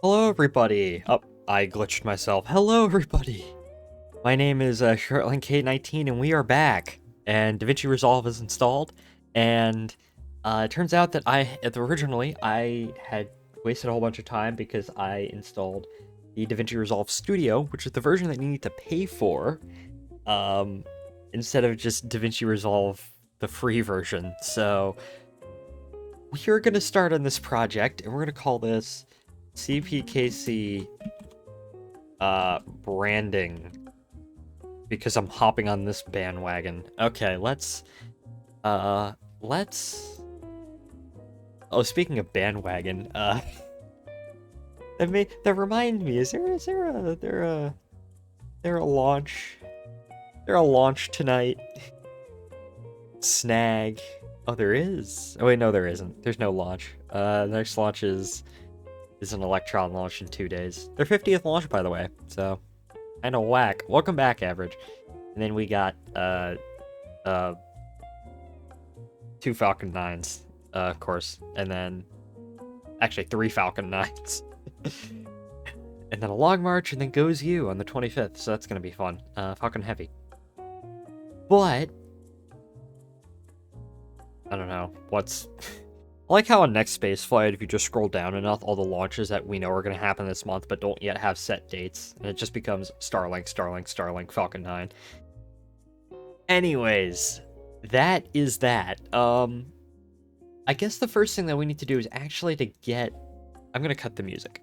Hello, everybody. Oh, I glitched myself. Hello, everybody. My name is ShortlineK19, and we are back. And DaVinci Resolve is installed. And it turns out that originally I had wasted a whole bunch of time because I installed the DaVinci Resolve Studio, which is the version that you need to pay for, um, instead of just DaVinci Resolve, the free version. So we're gonna start on this project, and we're gonna call this CPKC branding because I'm hopping on this bandwagon. Okay, uh let's oh, speaking of bandwagon, that remind me, there a launch tonight? Snag. Oh, there is. Oh wait, no, there isn't. There's no launch. The next launch is an Electron launch in 2 days. Their 50th launch, by the way. So kind of whack. Welcome back, Average. And then we got uh two Falcon 9s, of course, and then actually three Falcon 9s. And then a Long March, and then Goes You on the 25th, so that's gonna be fun. Falcon Heavy. But I don't know what's. I like how on Next Space Flight, if you just scroll down enough, all the launches that we know are going to happen this month but don't yet have set dates, and it just becomes Starlink, Starlink, Starlink, Falcon 9. Anyways, that is that. I guess the first thing that we need to do is actually to get. I'm gonna cut the music.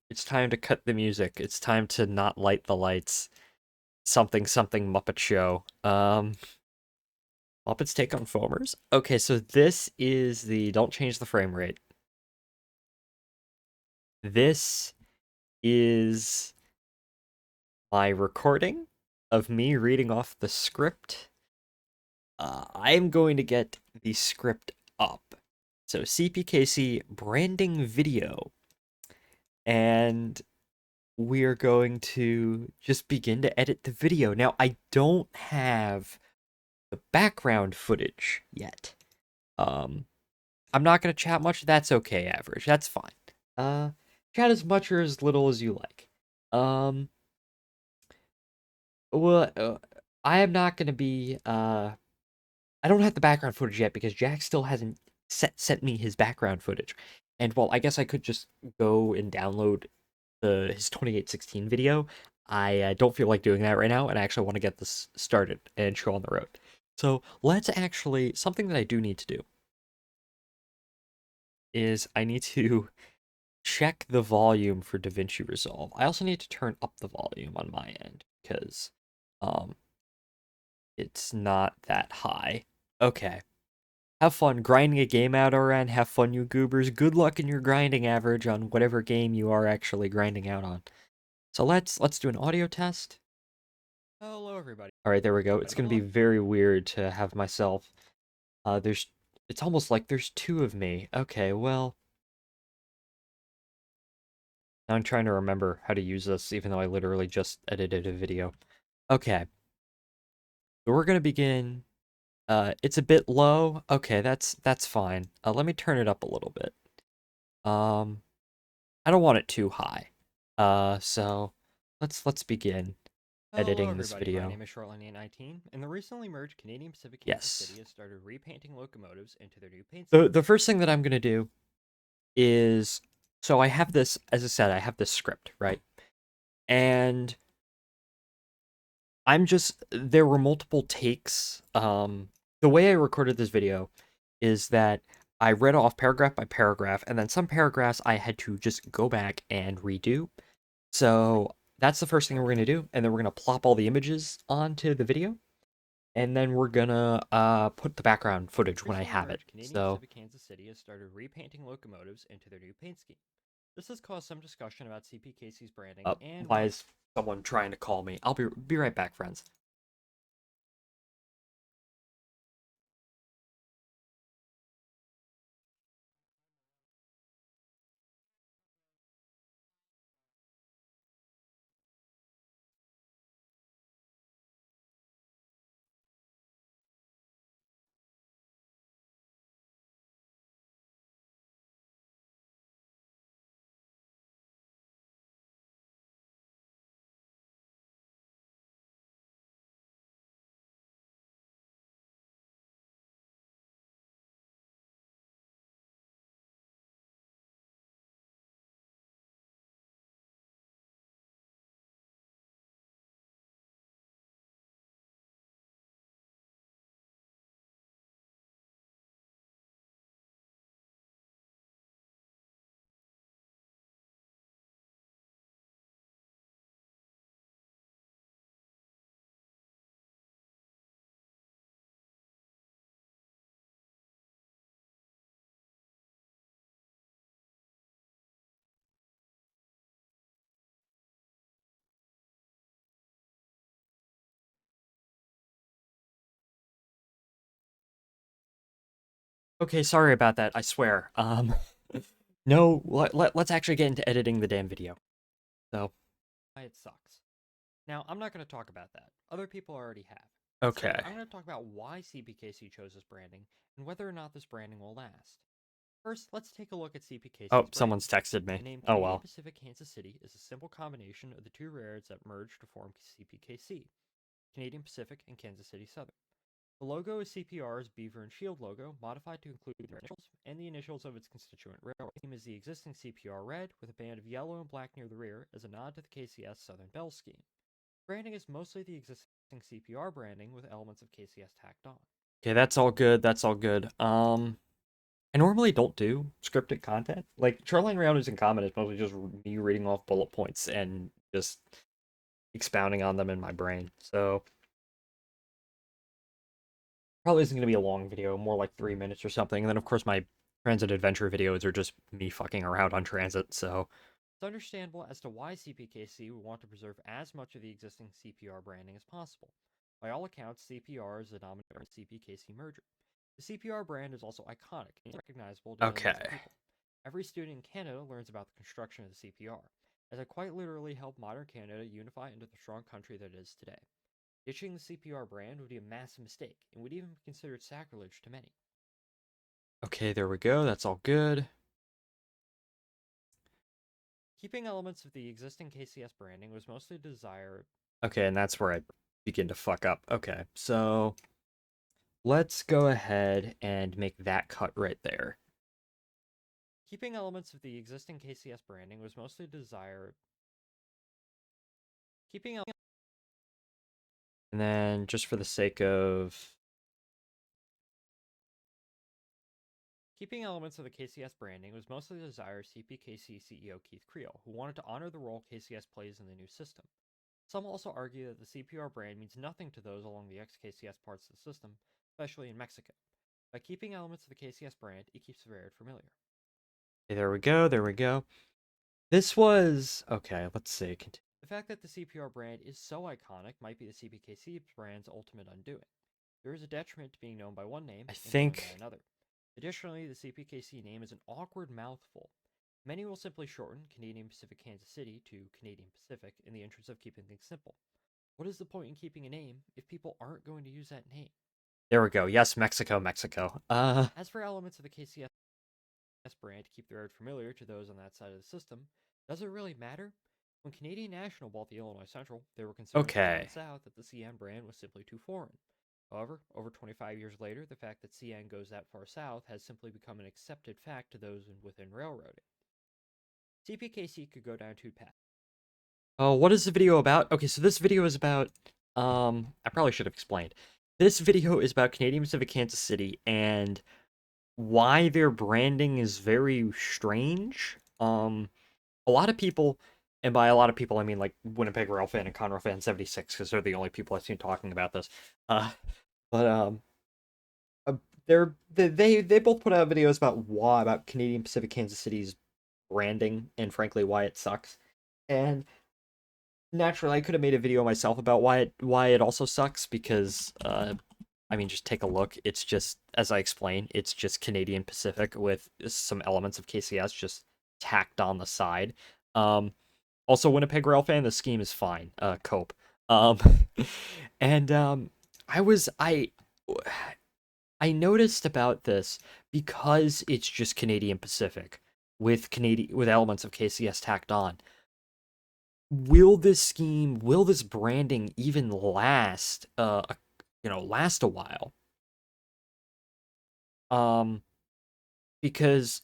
It's time to cut the music. It's time to not light the lights. Something something Muppet Show. Muppets Take on Foamers. Okay, so this is the don't change the frame rate. This is my recording of me reading off the script. I'm going to get the script up. So CPKC branding video. And we're going to just begin to edit the video. Now, I don't have the background footage yet. I'm not going to chat much. That's okay, Average. That's fine. Uh, Chat as much or as little as you like. Um, well, I am not going to be, I don't have the background footage yet because Jack still hasn't sent me his background footage. And well, I guess I could just go and download his 2816 video. I don't feel like doing that right now, and I actually want to get this started and show on the road. So let's actually, something that I do need to do is I need to check the volume for DaVinci Resolve. I also need to turn up the volume on my end because um it's not that high. Okay. Have fun grinding a game out, Oran. Have fun, you goobers. Good luck in your grinding Average on whatever game you are actually grinding out on. So let's do an audio test. Hello, everybody. All right, there we go. It's gonna be very weird to have myself. It's almost like there's two of me. Okay, well, now I'm trying to remember how to use this, even though I literally just edited a video. Okay, so we're gonna begin. It's a bit low. Okay, that's fine. Let me turn it up a little bit. Um, I don't want it too high. So let's begin editing this video. My name is Shortline19, and the recently merged Canadian Pacific Kansas City has started repainting locomotives into their new paint. The first thing that I'm gonna do is, so I have this, as I said, I have this script, right? And there were multiple takes. The way I recorded this video is that I read off paragraph by paragraph, and then some paragraphs I had to just go back and redo. So that's the first thing we're going to do, and then we're going to plop all the images onto the video, and then we're going to put the background footage when I have it. Canadian Pacific Kansas City has started repainting locomotives into their new paint scheme. This has caused some discussion about CPKC's branding and why is someone trying to call me? I'll be right back, friends. Okay, sorry about that, I swear. No, let's actually get into editing the damn video. So, why it sucks. Now, I'm not going to talk about that. Other people already have. Okay. Instead, I'm going to talk about why CPKC chose this branding and whether or not this branding will last. First, let's take a look at Oh, CPKC's brand. someone's texted The me. name Oh Canadian well. Pacific Kansas City is a simple combination of the two railroads that merged to form CPKC, Canadian Pacific and Kansas City Southern. The logo is CPR's beaver and shield logo, modified to include their initials and the initials of its constituent railroad. The theme is the existing CPR red, with a band of yellow and black near the rear as a nod to the KCS Southern Bell scheme. Branding is mostly the existing CPR branding with elements of KCS tacked on. Okay, that's all good. That's all good. I normally don't do scripted content. Like Shoreline Rounders in Common is mostly just me reading off bullet points and just expounding on them in my brain. So probably isn't gonna be a long video, more like 3 minutes or something. And then of course my transit adventure videos are just me fucking around on transit. So It's understandable as to why CPKC would want to preserve as much of the existing CPR branding as possible. By all accounts, CPR is the dominant CPKC merger. The CPR brand is also iconic and recognizable to millions of okay. people. Every student in Canada learns about the construction of the CPR, as it quite literally helped modern Canada unify into the strong country that it is today. Ditching the CPR brand would be a massive mistake and would even be considered sacrilege to many. Okay, there we go. That's all good. Keeping elements of the existing KCS branding was mostly desired. Okay, and that's where I begin to fuck up. Okay, so let's go ahead and make that cut right there. Keeping elements of the existing KCS branding was mostly desired. Keeping And then just for the sake of Keeping elements of the KCS branding was mostly the desire of CPKC CEO Keith Creel, who wanted to honor the role KCS plays in the new system. Some also argue that the CPR brand means nothing to those along the ex-KCS parts of the system, especially in Mexico. By keeping elements of the KCS brand, it keeps the railroad familiar. okay, there we go, there we go. This was okay, let's see. The fact that the CPR brand is so iconic might be the CPKC brand's ultimate undoing. There is a detriment to being known by one name I and going by think another. Additionally, the CPKC name is an awkward mouthful. Many will simply shorten Canadian Pacific Kansas City to Canadian Pacific in the interest of keeping things simple. What is the point in keeping a name if people aren't going to use that name? there we go. Yes, Mexico, Mexico. As for elements of the KCS brand to keep the road familiar to those on that side of the system, does it really matter? When Canadian National bought the Illinois Central, they were concerned so down Okay. south that the CN brand was simply too foreign. However, over 25 years later, the fact that CN goes that far south has simply become an accepted fact to those within railroading. CPKC could go down two paths. Oh, what is the video about? Okay, so this video is about I probably should have explained. This video is about Canadian Pacific Kansas City and why their branding is very strange. A lot of people, and by a lot of people I mean like Winnipeg Rail fan and Conrail fan 76 because they're the only people I've seen talking about this. Uh but uh, they both put out videos about Canadian Pacific Kansas City's branding and frankly why it sucks. And naturally I could have made a video myself about why it also sucks because I mean just take a look. It's just as I explained, it's just Canadian Pacific with some elements of KCS just tacked on the side. Um Also Winnipeg Rail fan, the scheme is fine. Cope. Um and I was I noticed about this because it's just Canadian Pacific with elements of KCS tacked on. Will this branding even last last a while? Um because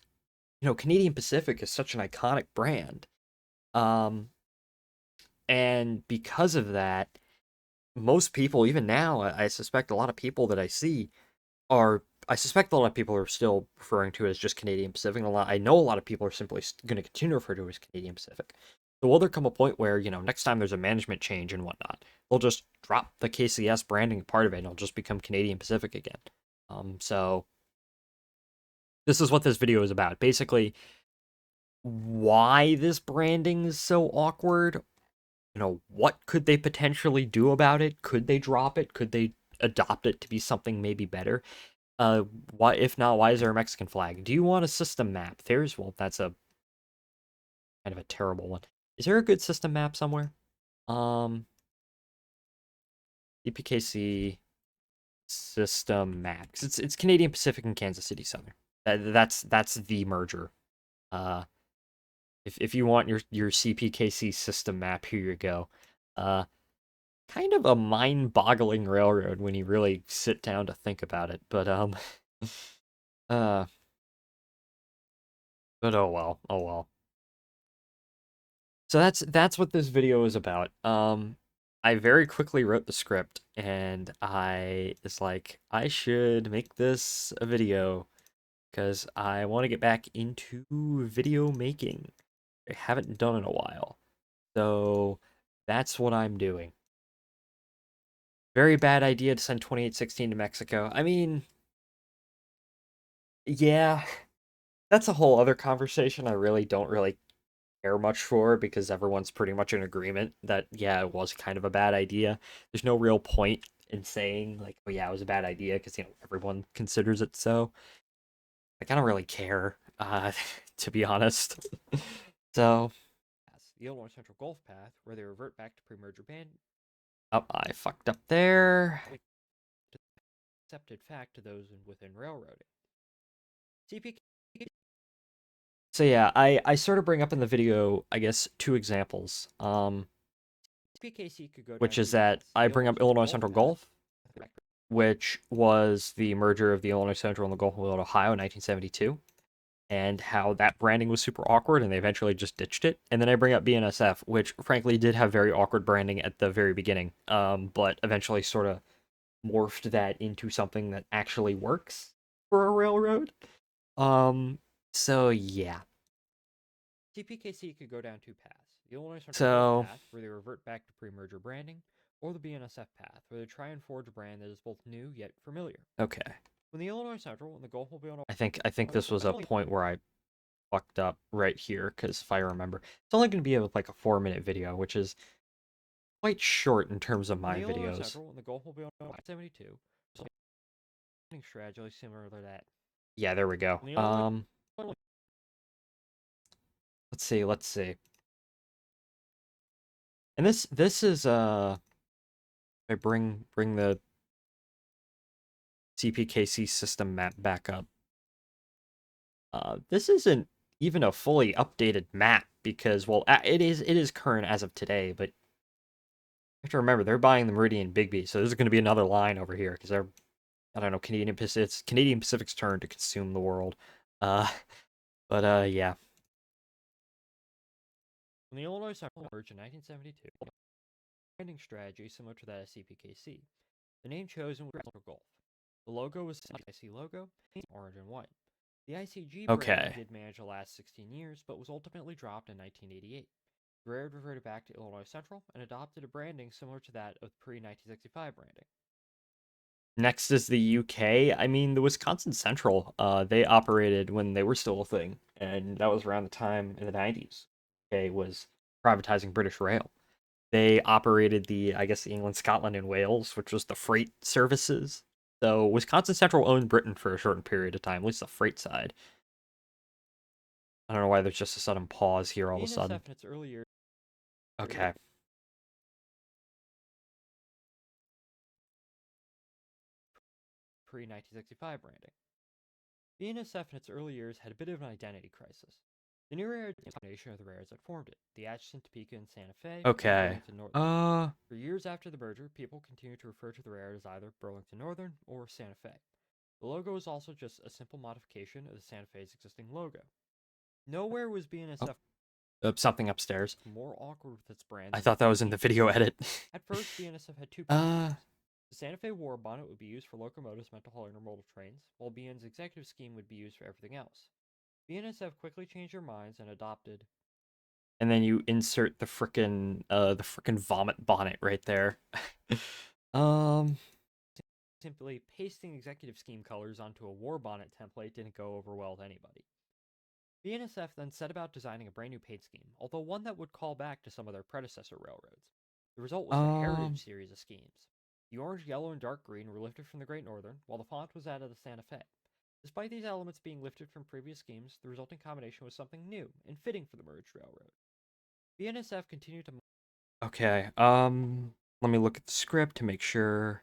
Canadian Pacific is such an iconic brand. Um and because of that, most people even now, I suspect a lot of people that I suspect a lot of people are still referring to it as just Canadian Pacific. I know a lot of people are simply going to continue to refer to it as Canadian Pacific. So will there come a point where, next time there's a management change and whatnot, they'll just drop the KCS branding part of it and it'll just become Canadian Pacific again. So this is what this video is about. Basically, why this branding is so awkward. What could they potentially do about it? Could they drop it? Could they adopt it to be something maybe better? Why, if not, why is there a Mexican flag? Do you want a system map? Well, that's a kind of a terrible one. Is there a good system map somewhere? Um, EPKC system map. 'Cause it's Canadian Pacific and Kansas City Southern. That's the merger. Uh, if you want your CPKC system map, here you go. Uh, Kind of a mind-boggling railroad when you really sit down to think about it. Uh, but oh well, oh well. So that's what this video is about. I very quickly wrote the script, and I was like, I should make this a video because I want to get back into video making. I haven't done in a while, so that's what I'm doing. Very bad idea to send 2816 to Mexico. I mean, yeah, that's a whole other conversation. I really don't really care much for because everyone's pretty much in agreement that yeah, it was kind of a bad idea. There's no real point in saying like, oh yeah, it was a bad idea because everyone considers it so. Like I don't really care, to be honest. So the Illinois Central Gulf Path, where they revert back to pre-merger ban. Oh, I fucked up there. Accepted fact to those within railroading. CPK. So yeah, I sort of bring up in the video, I guess, two examples. CPKC could go which is that I bring up Illinois Central Gulf, which was the merger of the Illinois Central and the Gulf of Ohio in 1972, and how that branding was super awkward and they eventually just ditched it. And then I bring up BNSF, which frankly did have very awkward branding at the very beginning, but eventually sort of morphed that into something that actually works for a railroad. Um, so yeah. CPKC could go down two paths. The Illinois Central path, where they revert back to pre-merger branding, or the BNSF path, where they try and forge a brand that is both new yet familiar. Okay. When the Illinois Central and the Gulf will be on I think this was a point where I fucked up right here, because if I remember, it's only going to be like a 4-minute video, which is quite short in terms of my videos. Central and the Gulf will be on 72. Strategy similar to that. Yeah, there we go. Let's see. And this is I bring the CPKC system map back up. This isn't even a fully updated map because well it is current as of today, but you have to remember they're buying the Meridian Bigby, so there's going to be another line over here because they're I don't know, it's Canadian Pacific's turn to consume the world. Uh yeah. When the Illinois Central merged in 1972, branding strategy similar to that of CPKC. The name chosen was Gulf. The logo was the IC logo, orange and white. The ICG brand did manage to last 16 years, but was ultimately dropped in 1988. The railroad reverted back to Illinois Central and adopted a branding similar to that of pre-1965 branding. Next is the UK. I mean, the Wisconsin Central, they operated when they were still a thing, and that was around the time in the 90s. UK was privatizing British Rail. They operated I guess, the England, Scotland, and Wales, which was the freight services. So Wisconsin Central owned Britain for a short period of time, at least the freight side. I don't know why there's just a sudden pause here all of a sudden. Okay. Pre-1965 branding. BNSF in its early years had a bit of an identity crisis. The new railroad was a combination of the railroads that formed it, the Atchison, Topeka, and Santa Fe, okay, and Burlington Northern. For years after the merger, people continued to refer to the railroad as either Burlington Northern or Santa Fe. The logo is also just a simple modification of the Santa Fe's existing logo. Nowhere was BNSF something upstairs more awkward with its brand. I thought that was in the video edit. At first, BNSF had two plans. The Santa Fe War Bonnet would be used for locomotives meant to haul intermodal trains, while BN's executive scheme would be used for everything else. BNSF quickly changed their minds and adopted. And then you insert the frickin' vomit bonnet right there. Simply pasting executive scheme colors onto a war bonnet template didn't go over well with anybody. BNSF then set about designing a brand new paint scheme, although one that would call back to some of their predecessor railroads. The result was a heritage series of schemes. The orange, yellow, and dark green were lifted from the Great Northern, while the font was added to Santa Fe. Despite these elements being lifted from previous schemes, the resulting combination was something new and fitting for the merged railroad. BNSF continued to... Okay, let me look at the script to make sure.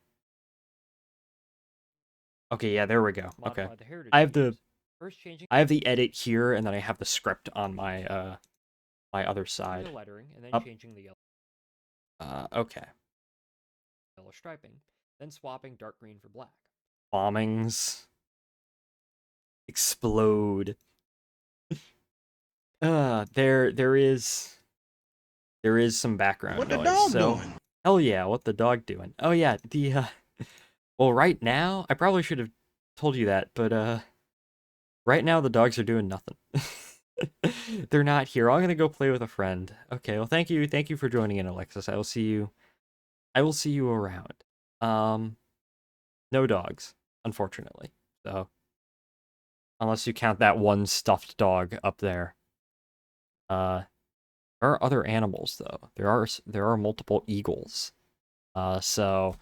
Okay, yeah, there we go. Okay. Modify the heritage I have the features. First changing I have the edit here, and then I have the script on my my other side. the lettering and then Up. changing the Okay. yellow striping, then swapping dark green for black. Bombings explode. There is some background What noise. the dog so doing? hell yeah, what the dog doing? Oh yeah, the well right now I probably should have told you that, but right now the dogs are doing nothing. They're not here. I'm gonna go play with a friend. Okay, well thank you for joining in, Alexis. I will see you around. No dogs, unfortunately. So unless you count that one stuffed dog up there. There are other animals though. There are multiple eagles. So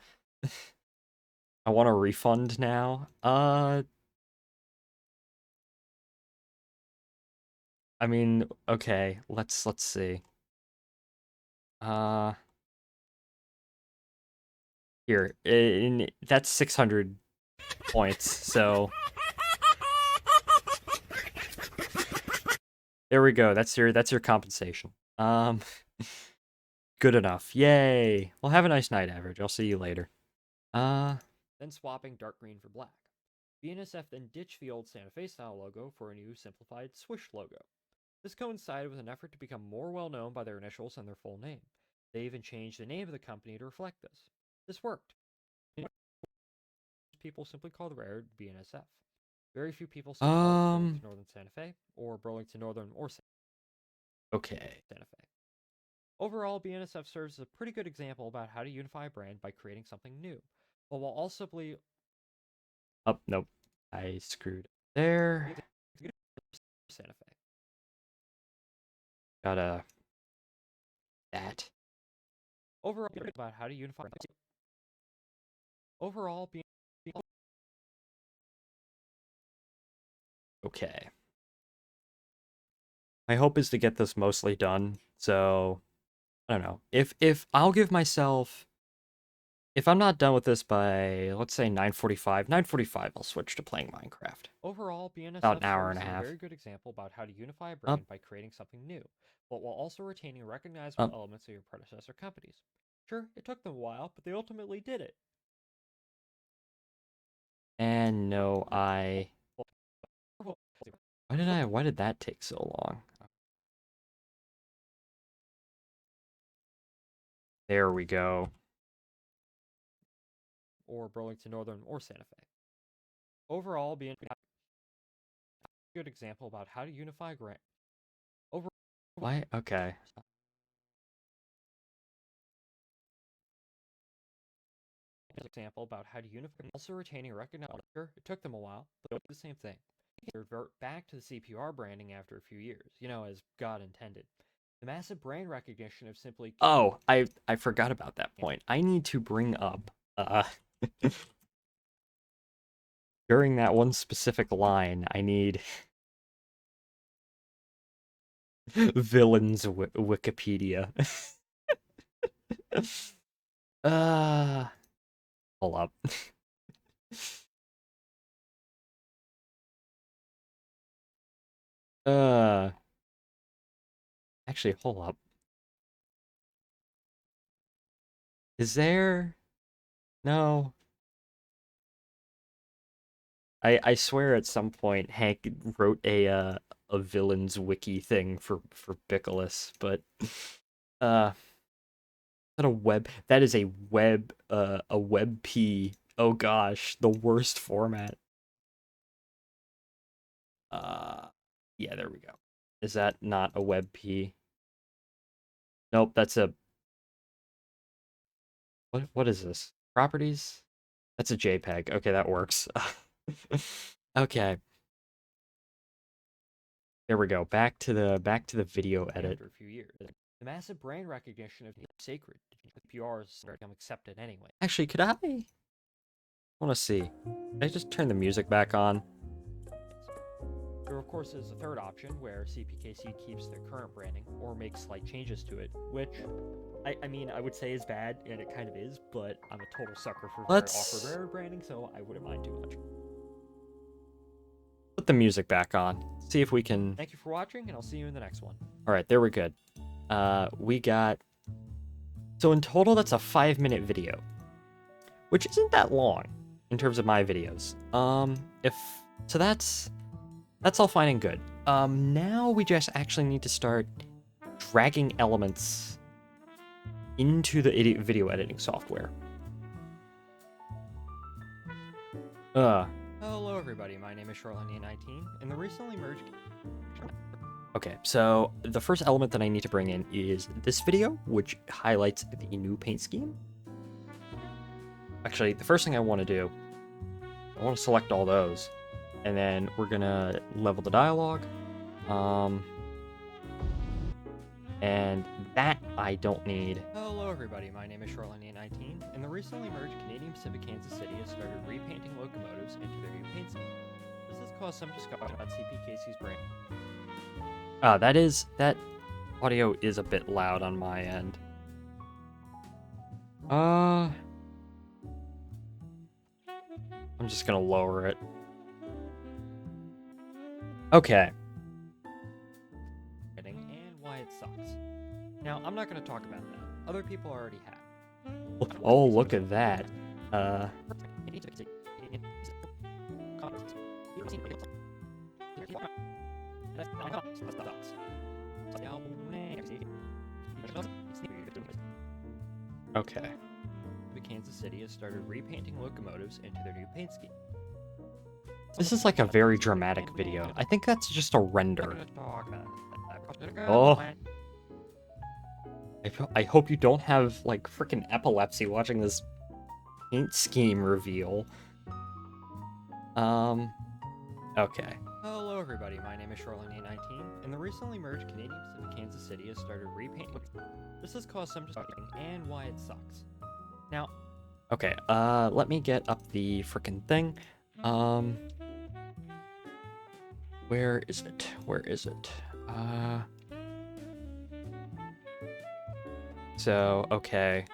I want a refund now. I mean, okay, let's see. Uh Here, that's 600 points. So there we go. That's your compensation. Good enough. Yay. Well, have a nice night, Average. I'll see you later. Then swapping dark green for black. BNSF then ditched the old Santa Fe style logo for a new simplified Swish logo. This coincided with an effort to become more well known by their initials than their full name. They even changed the name of the company to reflect this. This worked. People simply call the railroad BNSF. Very few people still call it Burlington Northern Santa Fe or Burlington Northern or Okay. Santa Fe. Overall, BNSF serves as a pretty good example about how to unify a brand by creating something new, but while also Oh, nope. I screwed there. Santa Fe. Gotta that. Overall, about how to unify. Overall, Okay. My hope is to get this mostly done. So I don't know. If I'll give myself, if I'm not done with this by, let's say 9:45, I'll switch to playing Minecraft. Overall, BNSF About an hour and serves a as a half. very good example about how to unify a Up. brand by creating something new, but while also retaining recognizable Up. elements of your predecessor companies. Sure, it took them a while, but they ultimately did it. And no, why did that take so long? There we go. Or Burlington Northern or Santa Fe. Overall, BNSF is a good example about how to unify a brand. Why? Okay. Example about how to unify, also retaining recognizable. Sure, it took them a while, but it was the same thing. They revert back to the CPR branding after a few years, as God intended. The massive brand recognition of simply. Oh, I forgot about that point. I need to bring up during that one specific line, I need villains Wikipedia. uh Hold up. uh Actually, hold up. Is there? No. I swear at some point Hank wrote a villains wiki thing for Bickless, but uh that is a web p. Oh gosh, the worst format. Uh yeah, there we go. Is that not a web p? Nope, that's a what is this? Properties? That's a JPEG. Okay, that works. Okay. There we go. Back to the video edit. After a few years. The massive brand recognition of sacred. The PR is become accepted anyway. Actually, could I want to see? Can I just turn the music back on? There, of course, is a third option where CPKC keeps their current branding or makes slight changes to it, which I mean, I would say is bad, and it kind of is, but I'm a total sucker for off-road branding, so I wouldn't mind too much. Put the music back on. See if we can. Thank you for watching, and I'll see you in the next one. All right, there we're good. We got. So in total, that's a 5-minute video, which isn't that long in terms of my videos. That's all fine and good. Now we just actually need to start dragging elements into the video editing software. Hello everybody, my name is Shoreline19, and the recently merged... Okay, so the first element that I need to bring in is this video, which highlights the new paint scheme. Actually, the first thing I want to do, I want to select all those, and then we're gonna level the dialogue. And that I don't need. Hello everybody, my name is Shoreline19, and the recently merged Canadian Pacific Kansas City has started repainting locomotives into their new paint scheme. This has caused some discussion about CPKC's brand. That audio is a bit loud on my end. I'm just gonna lower it. Okay. And why it sucks. Now, I'm not gonna talk about that. Other people already have. Oh, look at that. Okay. Kansas City has started repainting locomotives into their new paint scheme. This is like a very dramatic video. I think that's just a render. Oh. I hope you don't have, like, freaking epilepsy watching this paint scheme reveal. Okay. Hello everybody, my name is Shoreline19, and the recently merged Canadian Pacific Kansas City has started repainting. This has caused some discussion and why it sucks. Now, okay, let me get up the frickin' thing. Where is it? Where is it? So, okay.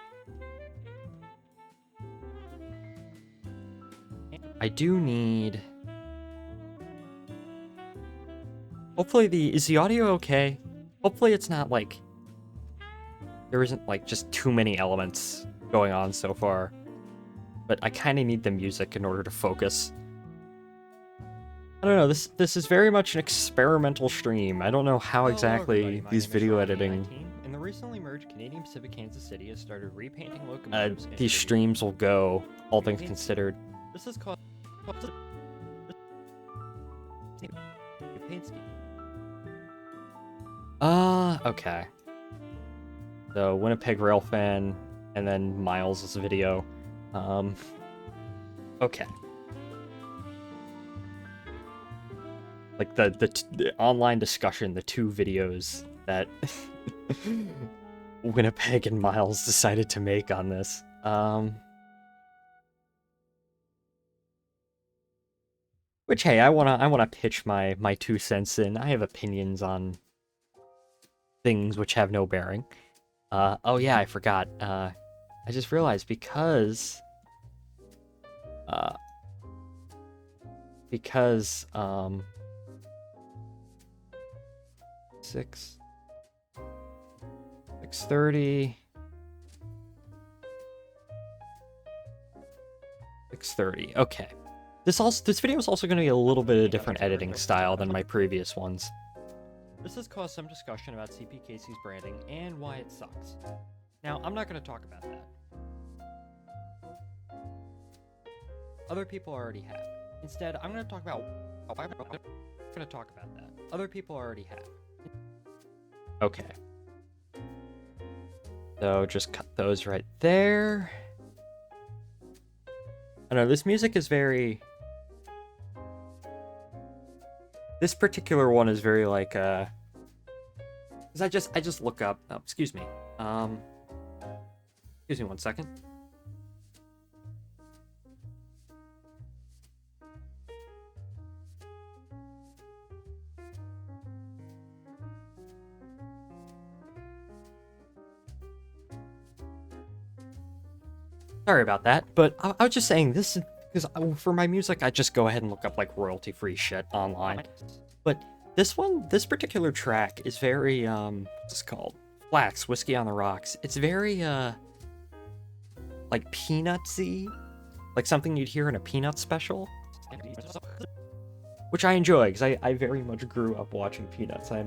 I do need... Hopefully is the audio okay? Hopefully it's not like... There isn't like just too many elements going on so far. But I kind of need the music in order to focus. I don't know, this is very much an experimental stream. I don't know how exactly these video editing... And the recently merged Canadian Pacific Kansas City has started repainting locomotives. These streams will go, all things considered. This is called paint scheme. Okay. So Winnipeg Railfan, and then Miles' video. Okay. Like the online discussion, the two videos that Winnipeg and Miles decided to make on this. Which, hey, I wanna pitch my 2 cents in. I have opinions on things which have no bearing. Oh yeah, I forgot. I just realized because 6:30. 6:30. Okay. This video is also going to be a little bit of a different editing style than my previous ones. This has caused some discussion about CPKC's branding and why it sucks. Now, I'm not going to talk about that. Other people already have. Instead, I'm going to talk about... I'm going to talk about that. Other people already have. Okay. So, just cut those right there. I don't know, this music is very... This particular one is very, like, Because I just look up. Oh, excuse me. Excuse me 1 second. Sorry about that, but I was just saying this because for my music, I just go ahead and look up like royalty-free shit online. But this particular track is very what's this called? Flax, Whiskey on the Rocks. It's very like peanutsy, like something you'd hear in a peanut special, which I enjoy because I very much grew up watching Peanuts. I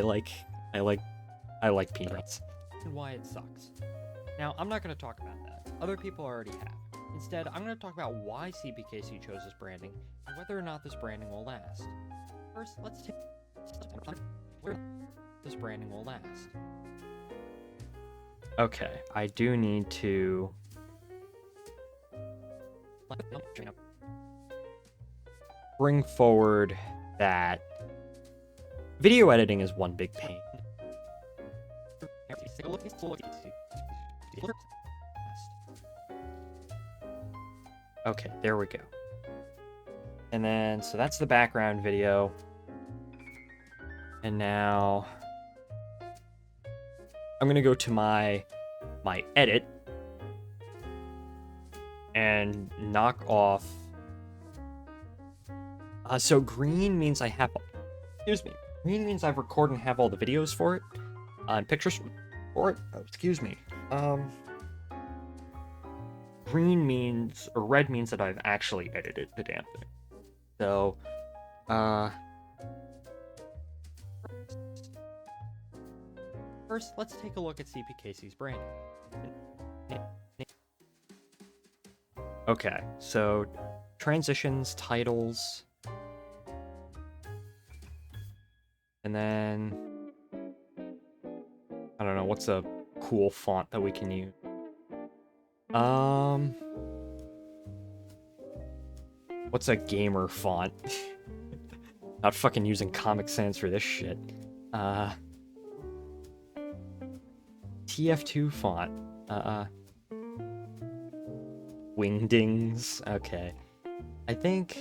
like Peanuts. And why it sucks. Now I'm not going to talk about that. Other people already have. Instead, I'm going to talk about why CPKC chose this branding and whether or not this branding will last. First, let's take where this branding will last. Okay, I do need to bring forward that video editing is one big pain. Okay, there we go. And then, so that's the background video. And now I'm gonna go to my edit and knock off. So green means I have, excuse me. Green means I've recorded and have all the videos for it, and pictures for it. Oh, excuse me. Green means, or red means that I've actually edited the damn thing. So, first, let's take a look at CPKC's branding. Okay, so transitions, titles, and then I don't know, what's a cool font that we can use? What's a gamer font? Not fucking using Comic Sans for this shit. TF2 font. Wingdings. Okay. I think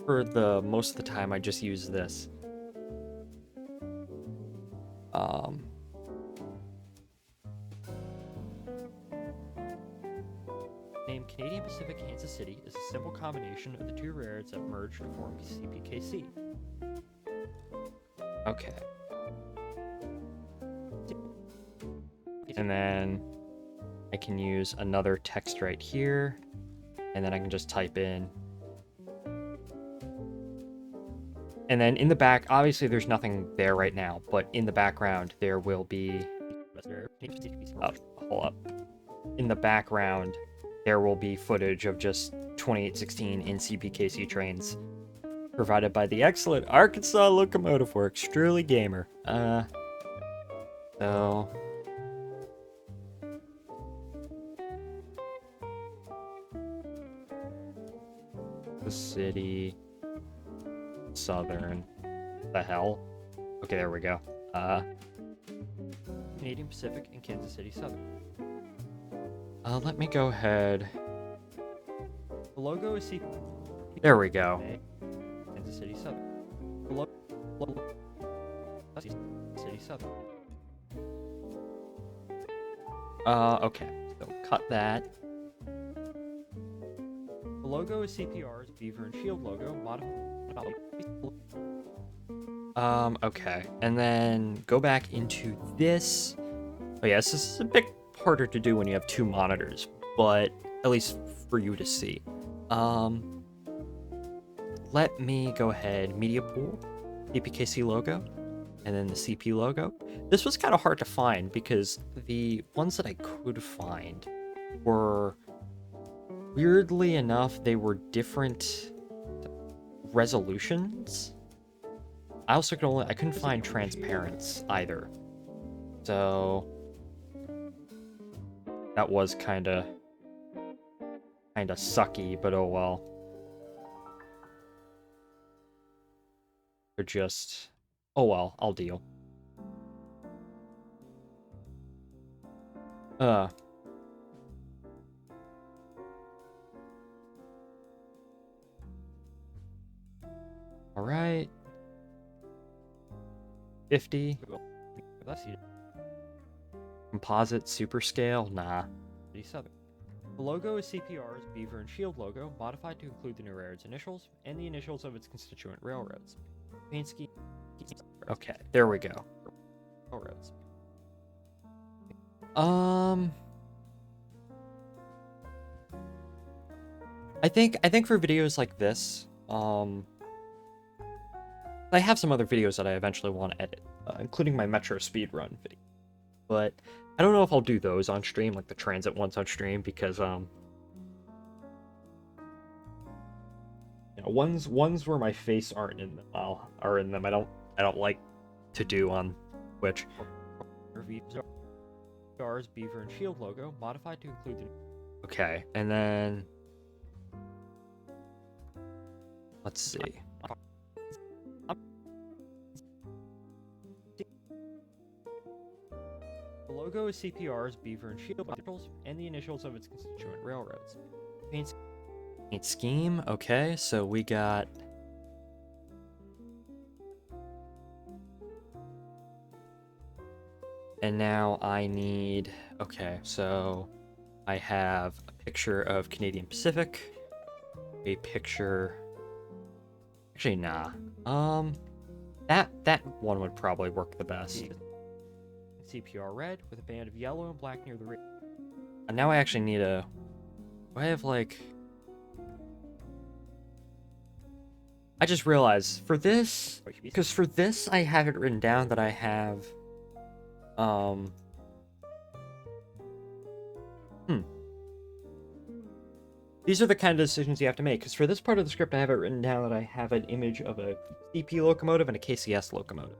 for the most of the time I just use this. Name Canadian Pacific Kansas City is a simple combination of the two railroads that merged to form CPKC. Okay. And then I can use another text right here, and then I can just type in. And then in the back, obviously there's nothing there right now, but in the background there will be. Oh, hold up. In the background, there will be footage of just 2816 in CPKC trains, provided by the excellent Arkansas Locomotive Works, truly gamer. So. The city. Southern. The hell? Okay, there we go. Canadian Pacific and Kansas City Southern. Let me go ahead. The logo is CP. There we go. Kansas City Southern. The logo. City Southern. Okay. So cut that. The logo is CPR's Beaver and Shield logo. Okay. And then go back into this. Oh yes, this is a bit harder to do when you have two monitors, but at least for you to see. Let me go ahead, media pool, CPKC logo, and then the CP logo. This was kind of hard to find because the ones that I could find were, weirdly enough, they were different resolutions. I also I couldn't find transparents either. So that was kind of sucky, but oh well. They're just, Oh well, I'll deal. Uh. All right. 50. Composite super scale? Nah. The logo is CPR's Beaver and Shield logo, modified to include the new railroad's initials and the initials of its constituent railroads. Paint scheme. Okay, there we go. Railroads. I think for videos like this, I have some other videos that I eventually want to edit, including my Metro speedrun video. But I don't know if I'll do those on stream, like the transit ones on stream, because you know, ones where my face aren't in them, are in them. I don't like to do on Twitch. Stars, Beaver, and Shield logo, modified to include the. Okay, and then let's see. The logo is CPR's Beaver and Shield initials and the initials of its constituent railroads. Paint scheme. Okay, so we got. And now I need. Okay, so I have a picture of Canadian Pacific, a picture. Actually, nah. That one would probably work the best. CPR red with a band of yellow and black near the rear. And now I actually need a. Do I have like. I just realized for this, because for this I have it written down that I have. These are the kind of decisions you have to make, because for this part of the script I have it written down that I have an image of a CP locomotive and a KCS locomotive.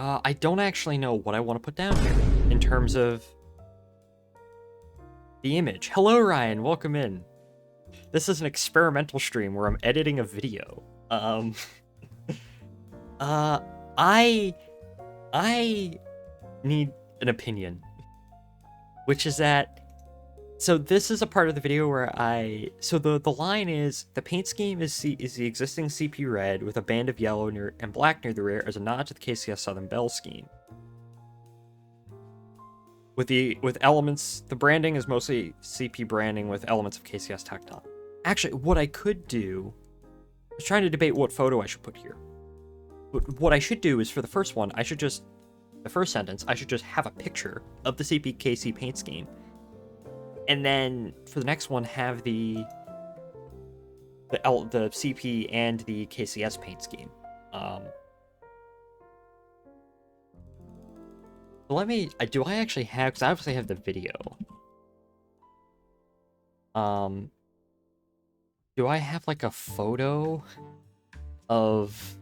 I don't actually know what I want to put down here in terms of the image. Hello, Ryan. Welcome in. This is an experimental stream where I'm editing a video. I need an opinion, which is that. So this is a part of the video where so the line is the paint scheme is the existing CP red with a band of yellow and black near the rear as a nod to the KCS Southern Bell scheme. With elements, the branding is mostly CP branding with elements of KCS tacked on. Actually, what I could do, I was trying to debate what photo I should put here. But what I should do is for the first one, the first sentence, I should just have a picture of the CPKC paint scheme. And then for the next one, have the CP and the KCS paint scheme. Let me. Do I actually have? Because I obviously have the video. Do I have like a photo of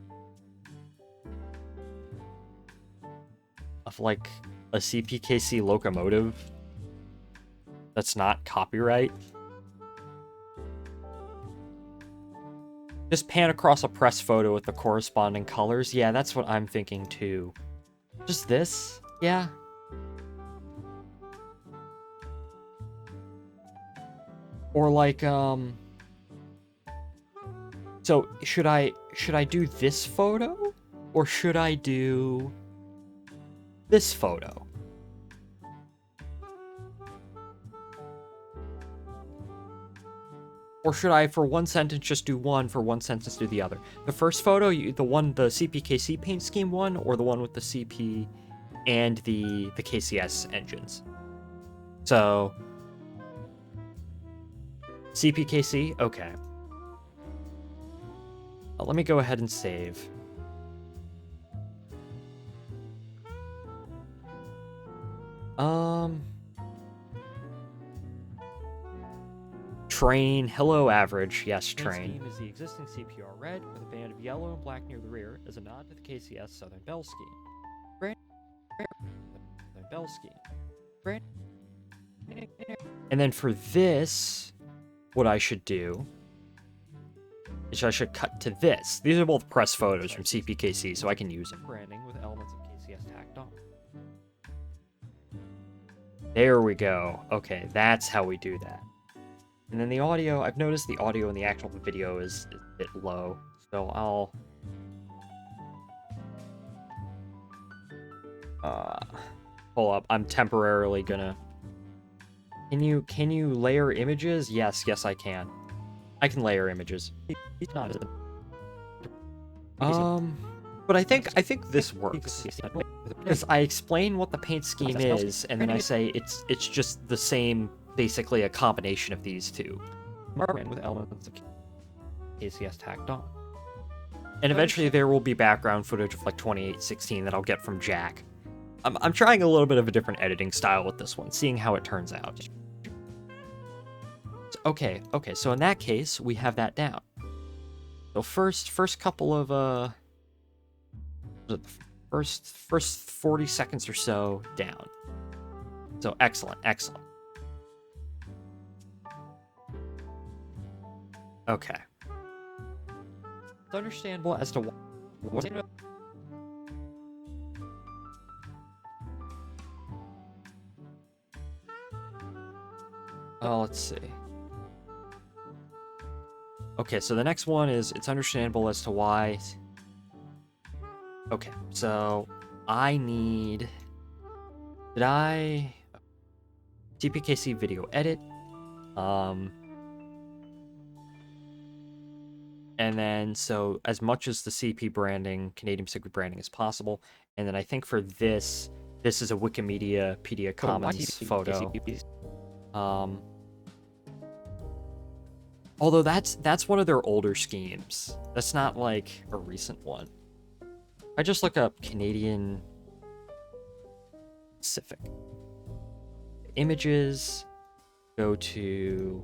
like a CPKC locomotive that's not copyright? Just pan across a press photo with the corresponding colors. Yeah, that's what I'm thinking too. Just this? Yeah. Or like, so should I do this photo? Or should I do this photo? Or should I, for one sentence, just do one, for one sentence, do the other? The first photo, the CPKC paint scheme one, or the one with the CP and the KCS engines? So, CPKC? Okay. Let me go ahead and save. Train. Hello, average. Yes, train. Scheme is the existing CPR red with a band of yellow and black near the rear as a nod to the KCS Southern Bell scheme. Southern Bell scheme. And then for this, what I should do is I should cut to this. These are both press photos from CPKC, so I can use them. Branding with elements of KCS tacked on. There we go. Okay, that's how we do that. And then the audio, I've noticed the audio in the actual video is a bit low, so I'll... pull up. I'm temporarily gonna... Can you layer images? Yes, I can. I can layer images. But I think this works. Because I explain what the paint scheme is, and then I say it's just the same, basically a combination of these two. With elements of KCS tacked on. And eventually there will be background footage of like 2816 that I'll get from Jack. I'm trying a little bit of a different editing style with this one, seeing how it turns out. Okay, so in that case, we have that down. So first couple of first 40 seconds or so down. So excellent. Okay. It's understandable as to what. Oh, let's see. Okay, so the next one is it's understandable as to why. Okay, so I need. Did I TPKC video edit? And then so as much as the CP branding, Canadian Pacific branding as possible, and then I think for this is a Wikimedia Commons photo. Although that's one of their older schemes. That's not like a recent one. I just look up Canadian Pacific images, go to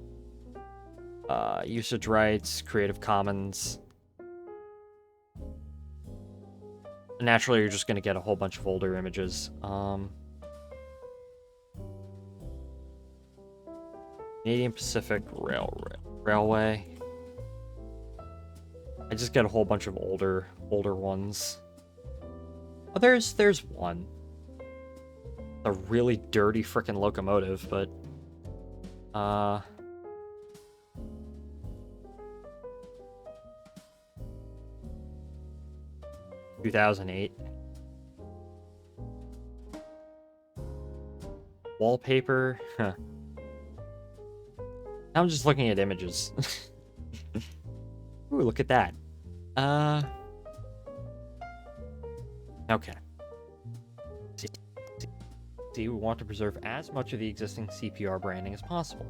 usage rights, Creative Commons. Naturally, you're just going to get a whole bunch of older images. Canadian Pacific Railway. I just get a whole bunch of older ones. Oh, there's one. A really dirty frickin' locomotive, but 2008. Wallpaper. Huh. I'm just looking at images. Ooh, look at that. Okay. See, we want to preserve as much of the existing CPR branding as possible.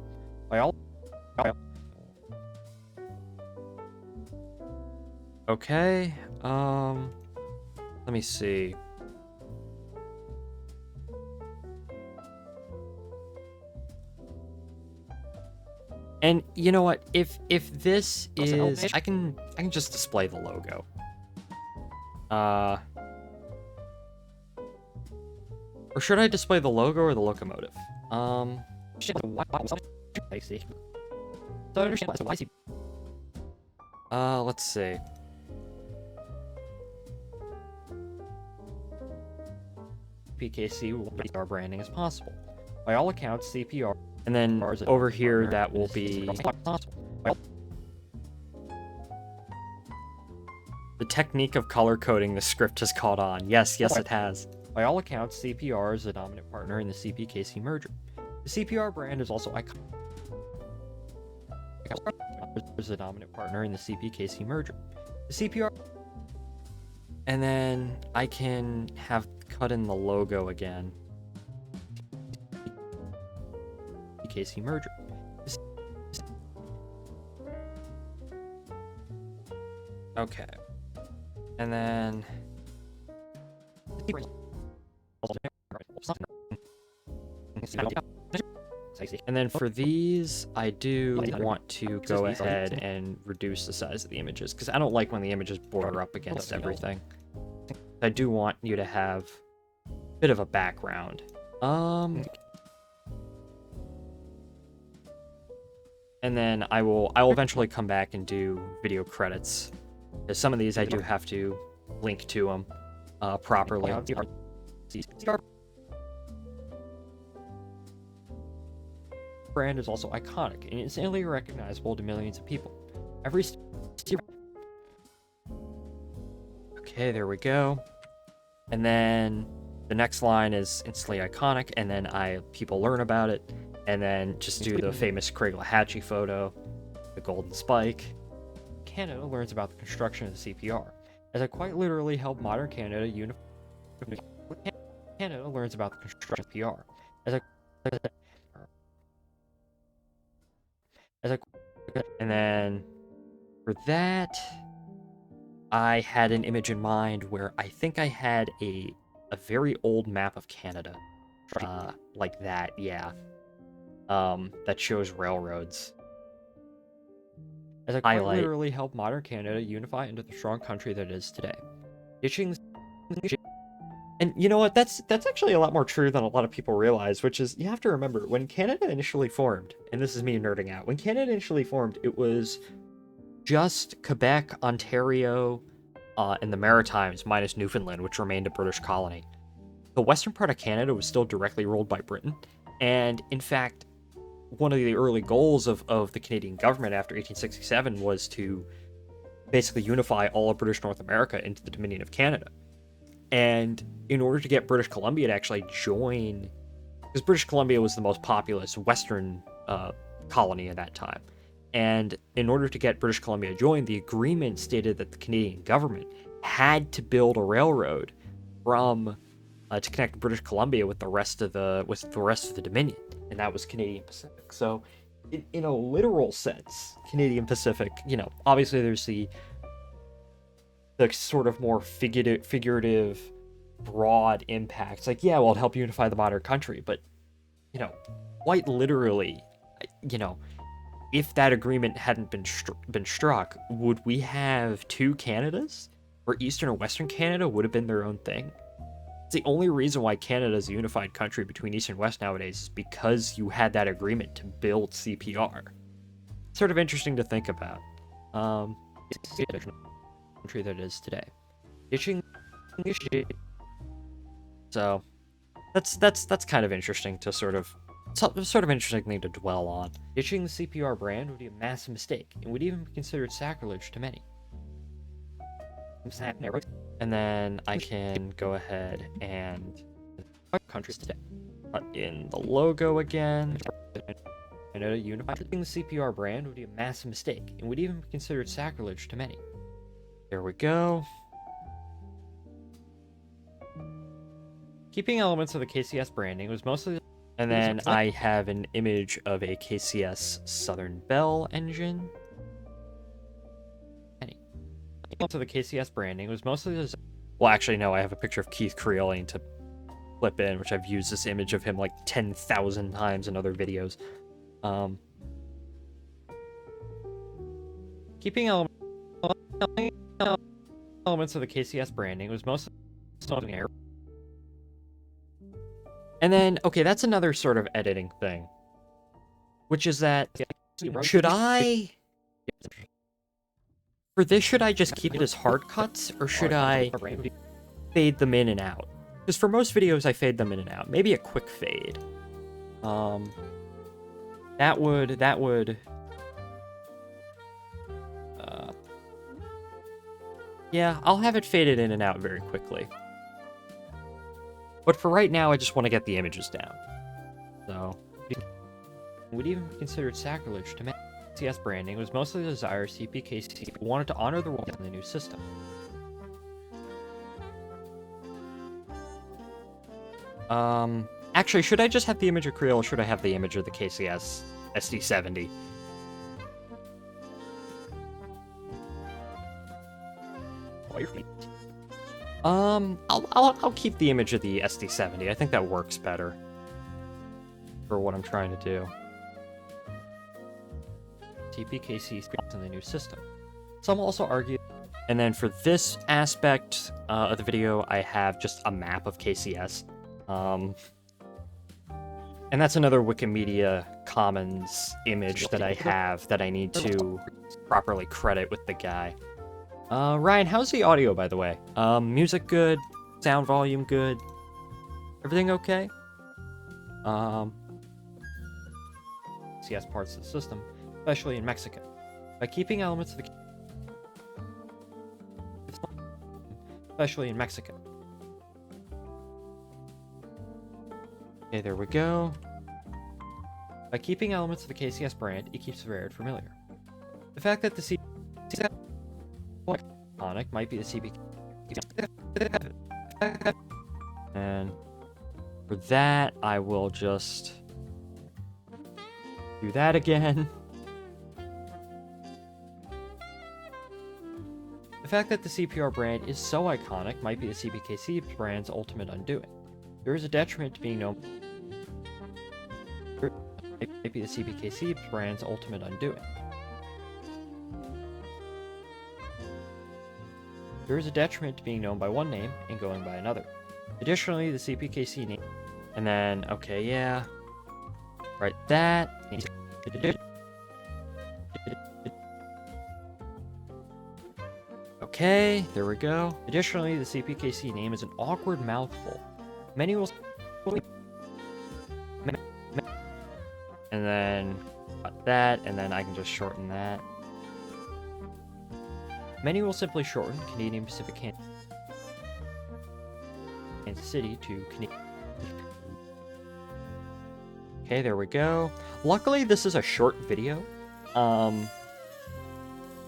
Okay, let me see. And you know what? If this is, I can just display the logo. Or should I display the logo or the locomotive? Let's see. PKC will be our branding as possible. By all accounts, CPR, and then over here that will be the technique of color coding the script has caught on. Yes, it has. By all accounts, CPR is a dominant partner in the CPKC merger. The CPR brand is also iconic. Is a dominant partner in the CPKC merger. The CPR, and then I can have cut in the logo again. CPKC merger. Okay, and then. And then for these, I do want to go ahead and reduce the size of the images, because I don't like when the images border up against everything. I do want you to have a bit of a background. And then I will eventually come back and do video credits. Because some of these I do have to link to them properly. Brand is also iconic and instantly recognizable to millions of people. Okay, there we go. And then the next line is instantly iconic, and then people learn about it, and then just do the famous Craig Lahatchie photo, the golden spike. Canada learns about the construction of the CPR, as it quite literally helped modern Canada unify. Canada learns about the construction of CPR, and then for that, I had an image in mind where I think I had a very old map of Canada, like that, yeah. That shows railroads. As I quite literally helped modern Canada unify into the strong country that it is today. Ditching, and you know what? That's actually a lot more true than a lot of people realize. Which is, you have to remember, when Canada initially formed, and this is me nerding out. When Canada initially formed, it was just Quebec, Ontario, and the Maritimes, minus Newfoundland, which remained a British colony. The western part of Canada was still directly ruled by Britain, and in fact, one of the early goals of the Canadian government after 1867 was to basically unify all of British North America into the Dominion of Canada. And in order to get British Columbia to actually join, because British Columbia was the most populous western colony at that time, and in order to get British Columbia joined, the agreement stated that the Canadian government had to build a railroad from to connect British Columbia with the rest of the Dominion, and that was Canadian Pacific. So, in a literal sense, Canadian Pacific, obviously there's the sort of more figurative, broad impacts. Like, yeah, well, it'd help unify the modern country, but quite literally, if that agreement hadn't been struck, would we have two Canadas? Or Eastern and Western Canada would have been their own thing? It's the only reason why Canada is a unified country between East and West nowadays is because you had that agreement to build CPR. It's sort of interesting to think about. Country that it is today. So that's kind of interesting to sort of interesting thing to dwell on. Ditching the CPR brand would be a massive mistake and would even be considered sacrilege to many. And then I can go ahead and countries today. In the logo again. Unifying the CPR brand would be a massive mistake and would even be considered sacrilege to many. There we go. Keeping elements of the KCS branding was mostly... And then I have an image of a KCS Southern Belle engine. So the KCS branding was mostly... Well, actually, no, I have a picture of Keith Creoline to flip in, which I've used this image of him like 10,000 times in other videos. Keeping elements of the KCS branding was mostly... And then, okay, that's another sort of editing thing. Which is that, should I... For this, should I just keep it as hard cuts, or should I fade them in and out? Because for most videos, I fade them in and out. Maybe a quick fade. That would... yeah, I'll have it faded in and out very quickly. But for right now, I just want to get the images down. So, would even be considered sacrilege to make CS branding was mostly the desire CPKC wanted to honor the role in the new system. Actually, should I just have the image of Creel, or should I have the image of the KCS SD70? I'll keep the image of the SD70. I think that works better for what I'm trying to do. TPKC in the new system. Some also argue. And then for this aspect of the video, I have just a map of KCS. And that's another Wikimedia commons image that I have that I need to properly credit with the guy. Ryan, how's the audio, by the way? Music good? Sound volume good? Everything okay? CS parts of the system, especially in Mexico. By keeping elements of the especially in Mexico. Okay, there we go. By keeping elements of the KCS brand, it keeps the variant familiar. The fact that the CPK iconic might be the CPK. And for that, I will just do that again. The fact that the CPR brand is so iconic might be the CPKC brand's ultimate undoing. There is a detriment to being known. It might be the CPKC brand's ultimate undoing. There is a detriment to being known by one name and going by another. Additionally, the CPKC name, and then, okay, yeah, right, that. Okay, there we go. Additionally, the CPKC name is an awkward mouthful. Many will... And then cut that, and then I can just shorten that. Many will simply shorten Canadian Pacific Kansas City to Canadian. Okay, there we go. Luckily, this is a short video.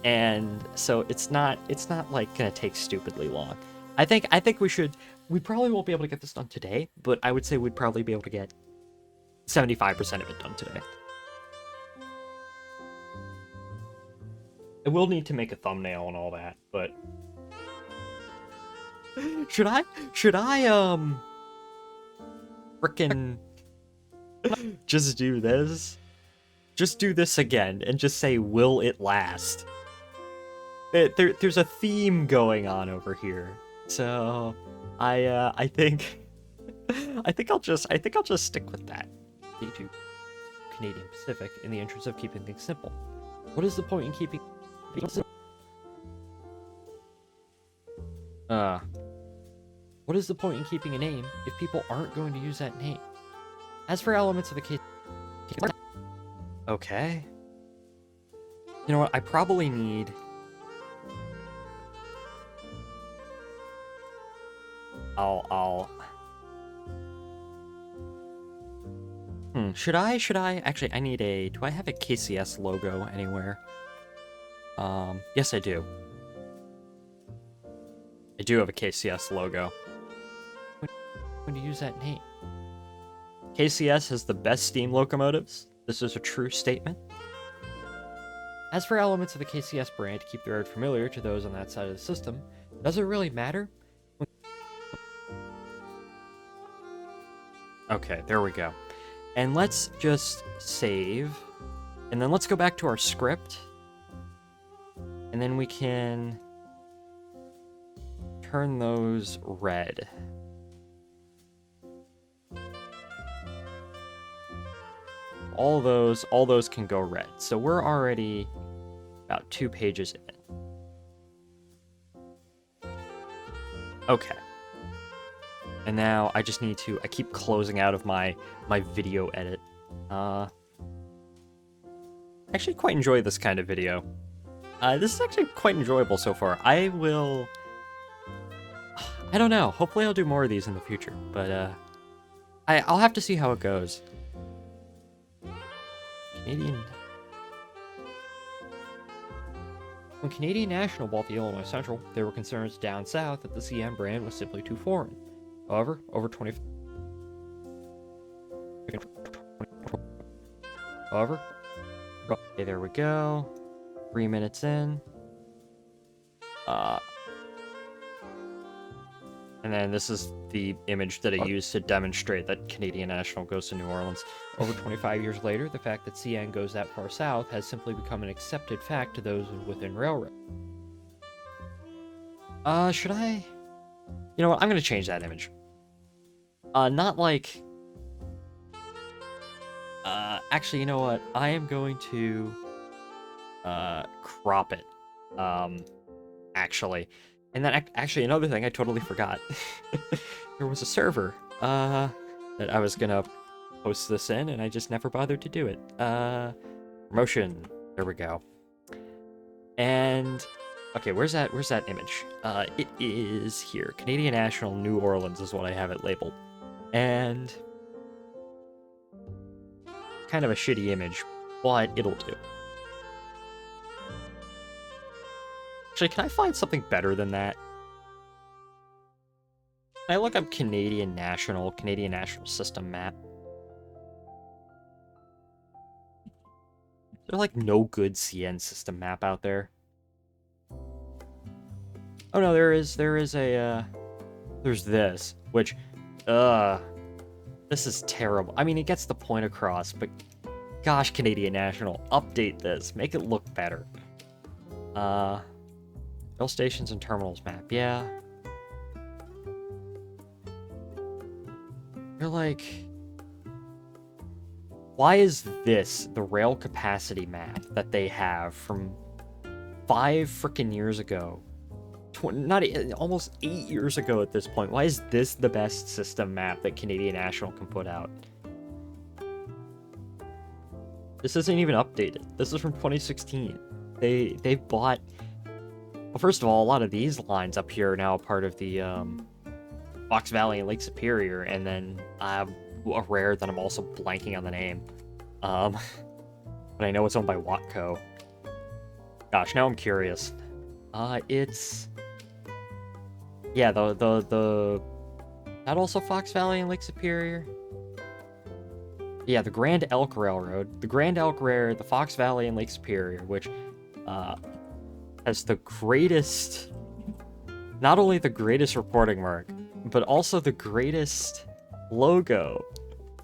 And so it's not like gonna take stupidly long. I think we probably won't be able to get this done today, but I would say we'd probably be able to get 75% of it done today. I will need to make a thumbnail and all that, but should I frickin' just do this? Just do this again and just say, will it last? There's a theme going on over here, so I think I'll just stick with that. To Canadian Pacific in the interest of keeping things simple. What is the point in keeping? What is the point in keeping a name if people aren't going to use that name? As for elements of the case, okay. You know what? I probably need. Should I? Actually, I need a... Do I have a KCS logo anywhere? Yes, I do. I do have a KCS logo. I'm going to use that name. KCS has the best steam locomotives. This is a true statement. As for elements of the KCS brand to keep the road familiar to those on that side of the system, does it really matter? Okay, there we go. And let's just save. And then let's go back to our script. And then we can turn those red. All those can go red. So we're already about 2 pages in. Okay. And now I just need to, I keep closing out of my video edit. Actually quite enjoy this kind of video. This is actually quite enjoyable so far. I don't know. Hopefully I'll do more of these in the future, but I'll have to see how it goes. When Canadian National bought the Illinois Central, there were concerns down south that the CN brand was simply too foreign. However, over 20... However... Okay, there we go. 3 minutes in. And then this is the image that I used to demonstrate that Canadian National goes to New Orleans. Over 25 years later, the fact that CN goes that far south has simply become an accepted fact to those within railroad. Should I... You know what, I'm gonna change that image. Not like... Actually, you know what? I am going to crop it. Actually. And then actually another thing I totally forgot. There was a server that I was gonna post this in, and I just never bothered to do it. Promotion. There we go. And okay, where's that image? It is here. Canadian National New Orleans is what I have it labeled. And kind of a shitty image, but it'll do. Actually, can I find something better than that? Can I look up Canadian National System map? Is there like no good CN system map out there? Oh no, there's this, which, this is terrible. I mean, it gets the point across, but gosh, Canadian National, update this, make it look better. Rail stations and terminals map, yeah. You're like, why is this the rail capacity map that they have from 5 freaking years ago? Almost 8 years ago at this point. Why is this the best system map that Canadian National can put out? This isn't even updated. This is from 2016. They bought. Well, first of all, a lot of these lines up here are now a part of the Fox Valley and Lake Superior, and then I have a rare that I'm also blanking on the name. But I know it's owned by Watco. Gosh, now I'm curious. It's yeah, the that also Fox Valley and Lake Superior. Yeah, the Grand Elk Railroad, the Grand Elk Rare, the Fox Valley and Lake Superior, which has the greatest, not only the greatest reporting mark, but also the greatest logo.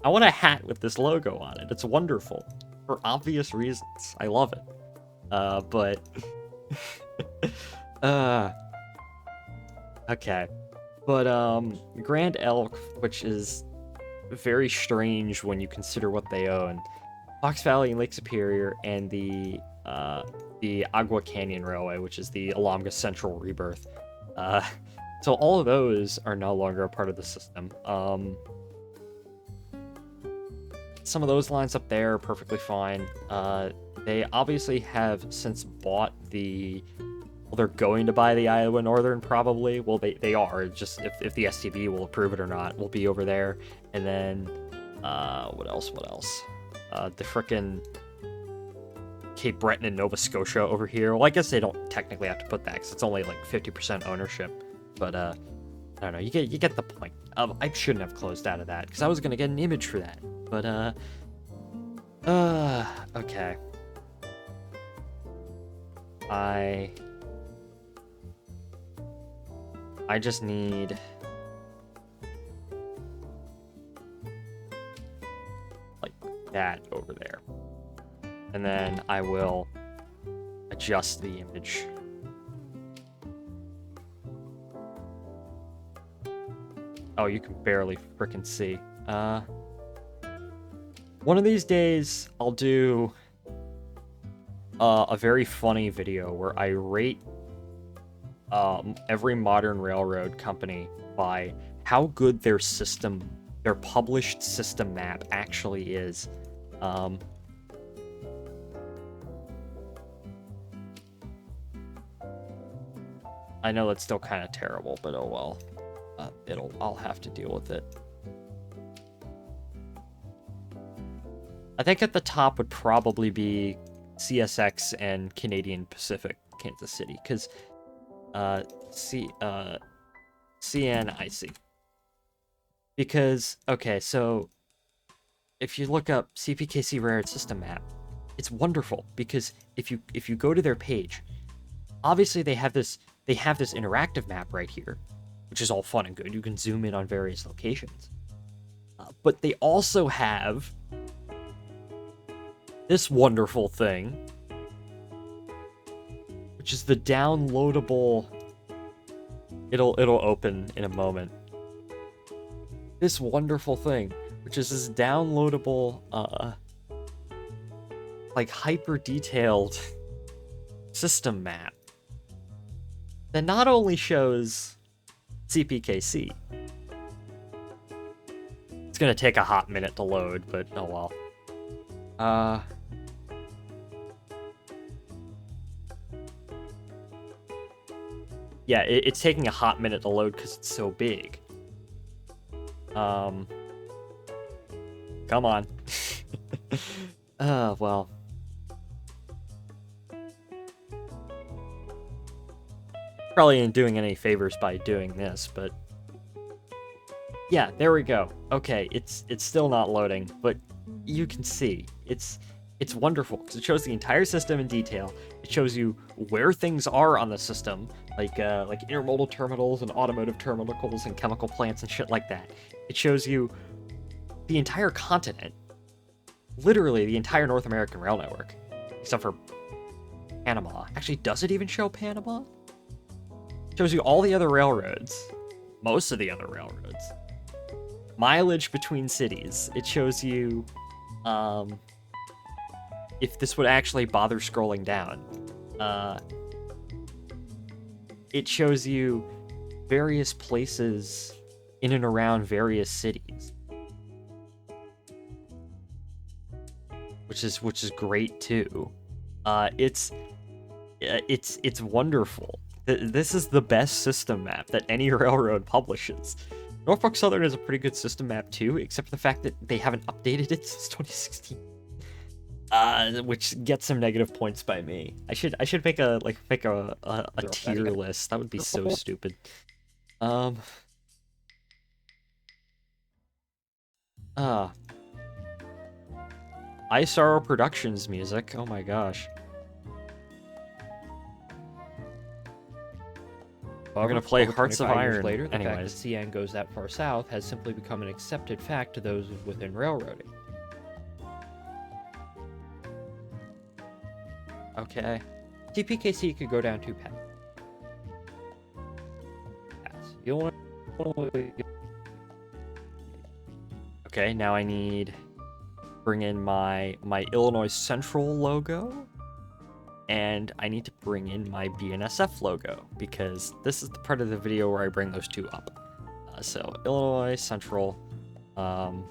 I want a hat with this logo on it. It's wonderful for obvious reasons. I love it. But okay. But Grand Elk, which is very strange when you consider what they own. Fox Valley and Lake Superior, and the Agua Canyon Railway, which is the Alomga Central Rebirth. So all of those are no longer a part of the system. Some of those lines up there are perfectly fine. They obviously have since bought the... Well, they're going to buy the Iowa Northern, probably. Well, they are. Just if the STB will approve it or not, will be over there. And then, what else? The frickin' Cape Breton and Nova Scotia over here. Well, I guess they don't technically have to put that, because it's only like 50% ownership. But, I don't know. You get the point. I shouldn't have closed out of that, because I was going to get an image for that. But, okay. I just need... like that over there. And then I will adjust the image. Oh, you can barely frickin' see. One of these days, I'll do a very funny video where I rate every modern railroad company by how good their published system map actually is. I know that's still kind of terrible, but oh well. I'll have to deal with it. I think at the top would probably be CSX and Canadian Pacific Kansas City, because CNIC. Because, okay, so if you look up CPKC Rare System Map, it's wonderful, because if you go to their page, obviously they have this interactive map right here, which is all fun and good. You can zoom in on various locations. But they also have this wonderful thing, which is the downloadable... It'll open in a moment. This wonderful thing, which is this downloadable like hyper detailed system map that not only shows CPKC. It's gonna take a hot minute to load, but oh well. Yeah, it's taking a hot minute to load because it's so big. Come on. Well. Probably ain't doing any favors by doing this, but yeah, there we go. Okay, it's still not loading, but you can see it's wonderful because it shows the entire system in detail. It shows you where things are on the system, like intermodal terminals and automotive terminals and chemical plants and shit like that. It shows you the entire continent, literally the entire North American rail network, except for Panama. Actually, does it even show Panama? It shows you all the other railroads, most of the other railroads, mileage between cities. It shows you if this would actually bother scrolling down. It shows you various places in and around various cities, which is great too. It's wonderful. This is the best system map that any railroad publishes. Norfolk Southern is a pretty good system map too, except for the fact that they haven't updated it since 2016. Which gets some negative points by me. I should make a tier list. That would be so stupid. iSorrow Productions music. Oh my gosh. We're gonna play Hearts of Iron. Later, the anyways. fact that CN goes that far south has simply become an accepted fact to those within railroading. Okay. TPKC could go down 2 paths. You'll Okay, now I need bring in my Illinois Central logo, and I need to bring in my BNSF logo because this is the part of the video where I bring those two up. So Illinois Central, kind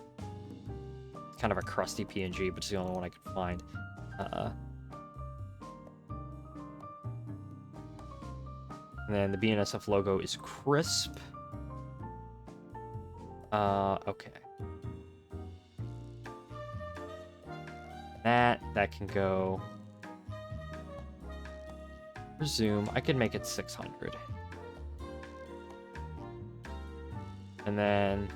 of a crusty PNG, but it's the only one I could find. And then the BNSF logo is crisp. Okay. That can go. Resume. I could make it 600. And then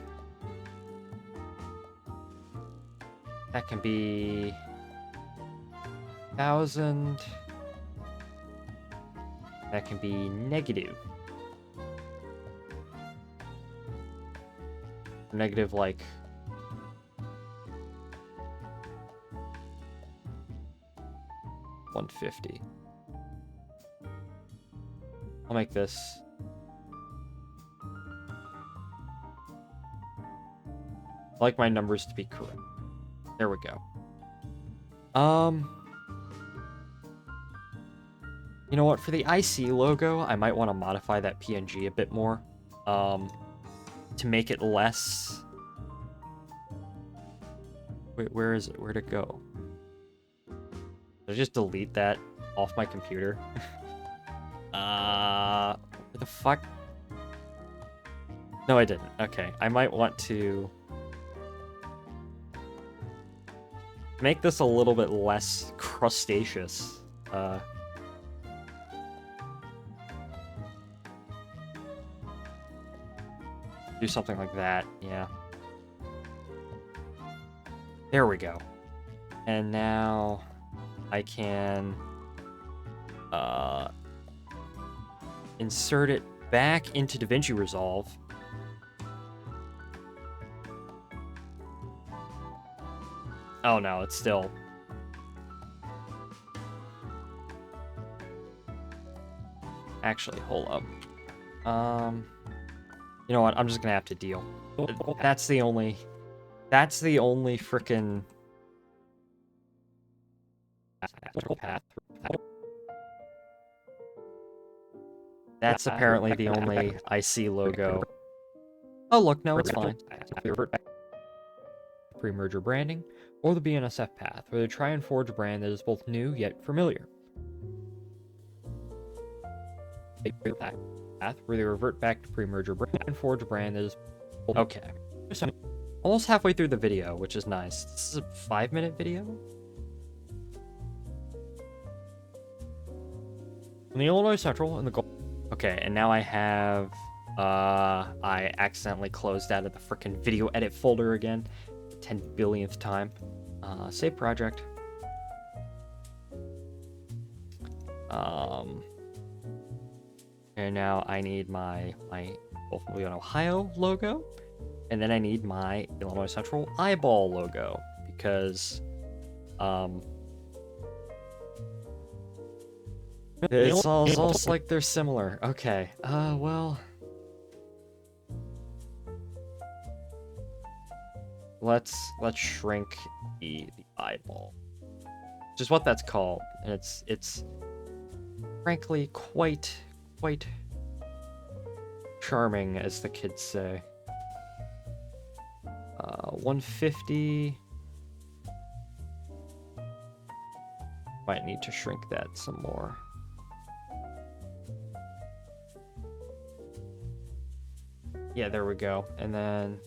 that can be 1,000. That can be negative. Negative like 150. I'll make this. I like my numbers to be correct. There we go. You know what? For the IC logo, I might want to modify that PNG a bit more. To make it less. Wait, where is it? Where'd it go? Did I just delete that off my computer? Where the fuck? No, I didn't. Okay, I might want to make this a little bit less crustaceous. Do something like that, yeah. There we go. And now I can insert it back into DaVinci Resolve. Oh no, it's still. Actually, hold up. You know what? I'm just gonna have to deal. That's the only frickin'. path. That's apparently the only IC logo. Oh look, no, it's fine. Pre-merger branding, or the BNSF path, where they try and forge a brand that is both new yet familiar. Path, where they revert back to pre-merger brand and forge a brand that is okay. Almost halfway through the video, which is nice. This is a 5-minute video. In the Illinois Central and the Gulf. Okay, and now I have I accidentally closed out of the frickin' video edit folder again. 10 billionth time. Save project. And now I need my hopefully an Ohio logo, and then I need my Illinois Central eyeball logo because it's almost like they're similar. Okay. Well. Let's shrink the eyeball, which is what that's called, and it's frankly quite charming, as the kids say. 150. Might need to shrink that some more. Yeah, there we go. And then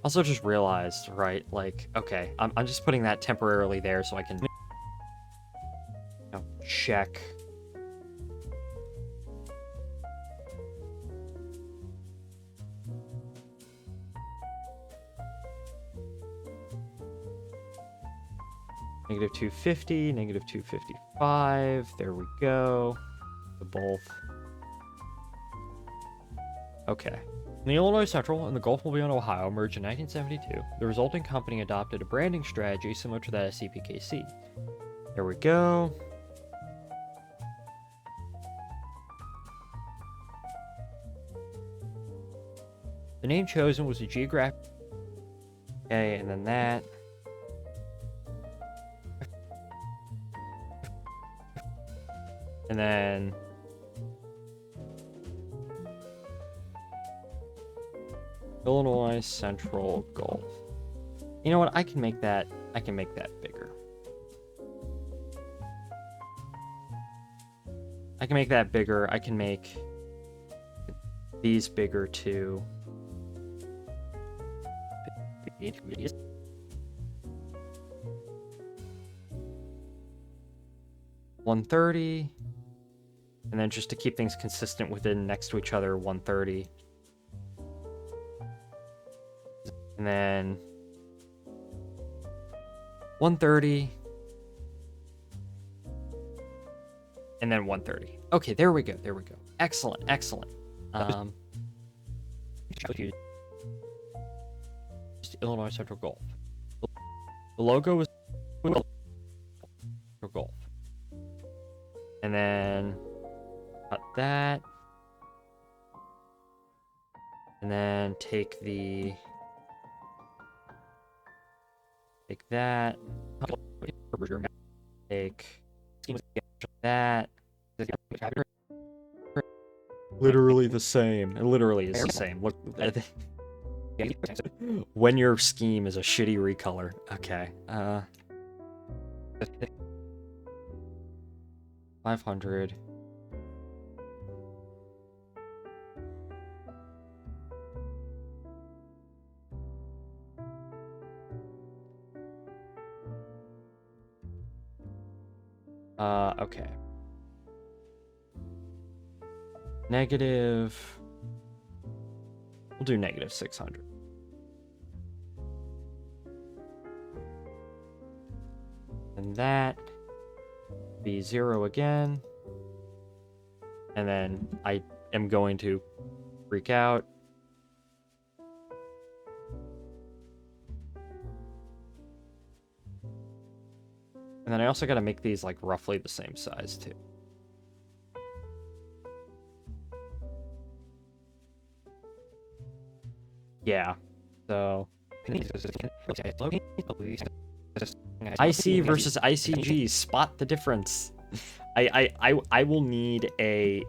also just realized, right, like, okay, I'm just putting that temporarily there so I can check. Negative 250, negative 255, there we go. The both. Okay. The Illinois Central and the Gulf Mobile, Ohio merged in 1972. The resulting company adopted a branding strategy similar to that of CPKC. There we go. The name chosen was a geographic. Okay, and then that. And then Illinois Central Gulf. You know what? I can make that bigger. I can make that bigger. I can make these bigger too. 130. And then just to keep things consistent within next to each other, 130. And then 130. And then 130. Okay, there we go. There we go. Excellent, excellent. Just Illinois Central Gulf. The logo is Central Gulf. And then cut that. And then take that. Take that. Literally the same. It literally is the same. Look. When your scheme is a shitty recolor. Okay. 500. Okay. Negative. We'll do negative 600. And that be 0 again. And then I am going to freak out. And then I also got to make these like roughly the same size too. Yeah. So IC versus ICG. Spot the difference. I will need a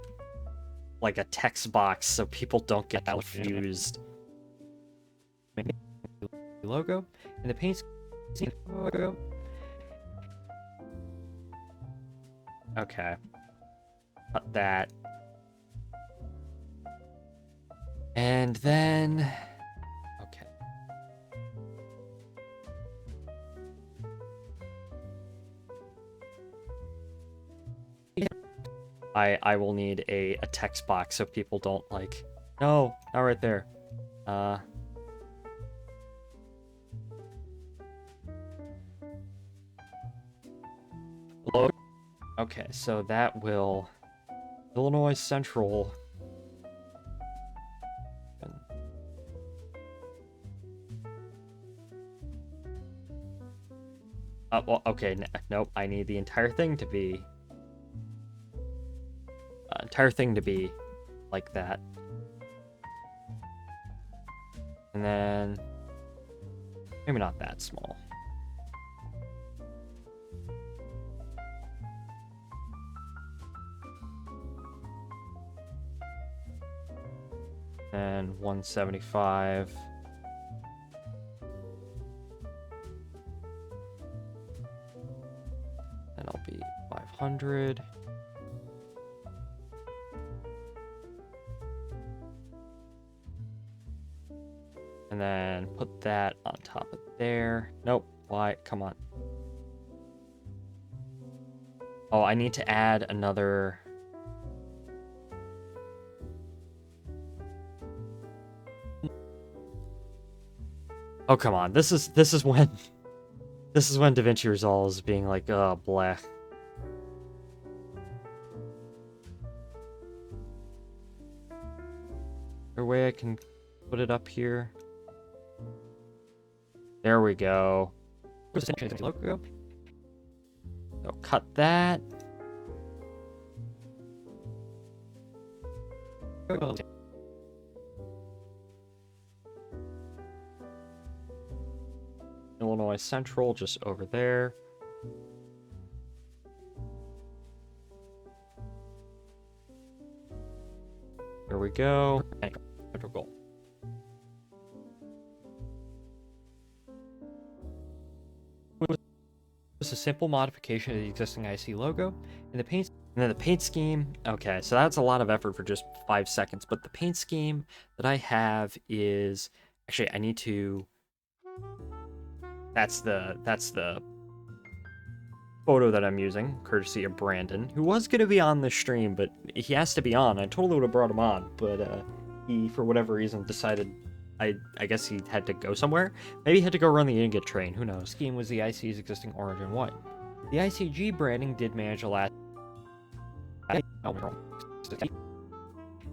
text box so people don't get confused. Logo and the paint scheme logo. Okay. Cut that. And then okay. I will need a text box so people don't no, not right there. Okay, so that will Illinois Central. Well, okay, nope. I need the entire thing to be like that, and then maybe not that small. And 175. And I'll be 500. And then put that on top of there. Nope. Why? Come on. Oh, I need to add another. Oh, come on. This is when DaVinci Resolve is being like, oh, bleh. Is there a way I can put it up here? There we go. Logo. So cut that. Illinois Central, just over there. There we go. Goal. Just a simple modification of the existing IC logo and then the paint scheme. Okay, so that's a lot of effort for just 5 seconds, but the paint scheme that I have is actually I need to. That's the photo that I'm using, courtesy of Brandon, who was gonna be on the stream, but he has to be on. I totally would have brought him on, but he, for whatever reason, decided. I guess he had to go somewhere. Maybe he had to go run the ingot train. Who knows? Scheme was the IC's existing orange and white. The ICG branding did manage to last. And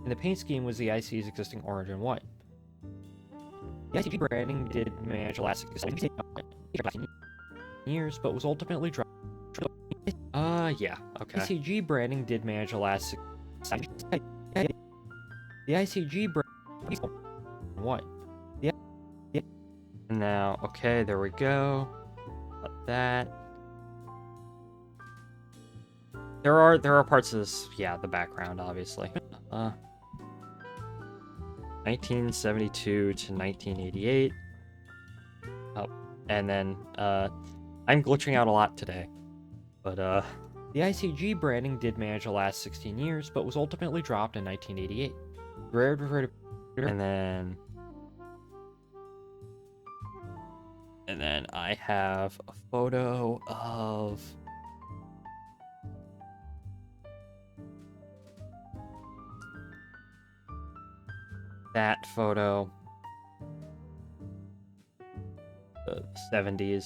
the paint scheme was the IC's existing orange and white. The ICG branding did manage to last 16 years, but was ultimately dropped. Yeah, okay. ICG branding did manage to last. The ICG branding what? Yeah. Now, okay, there we go. Cut that. There are parts of this, yeah, the background, obviously. 1972 to 1988. Oh, and then I'm glitching out a lot today, but the ICG branding did manage to last 16 years, but was ultimately dropped in 1988. And then I have a photo of that photo, the 70s.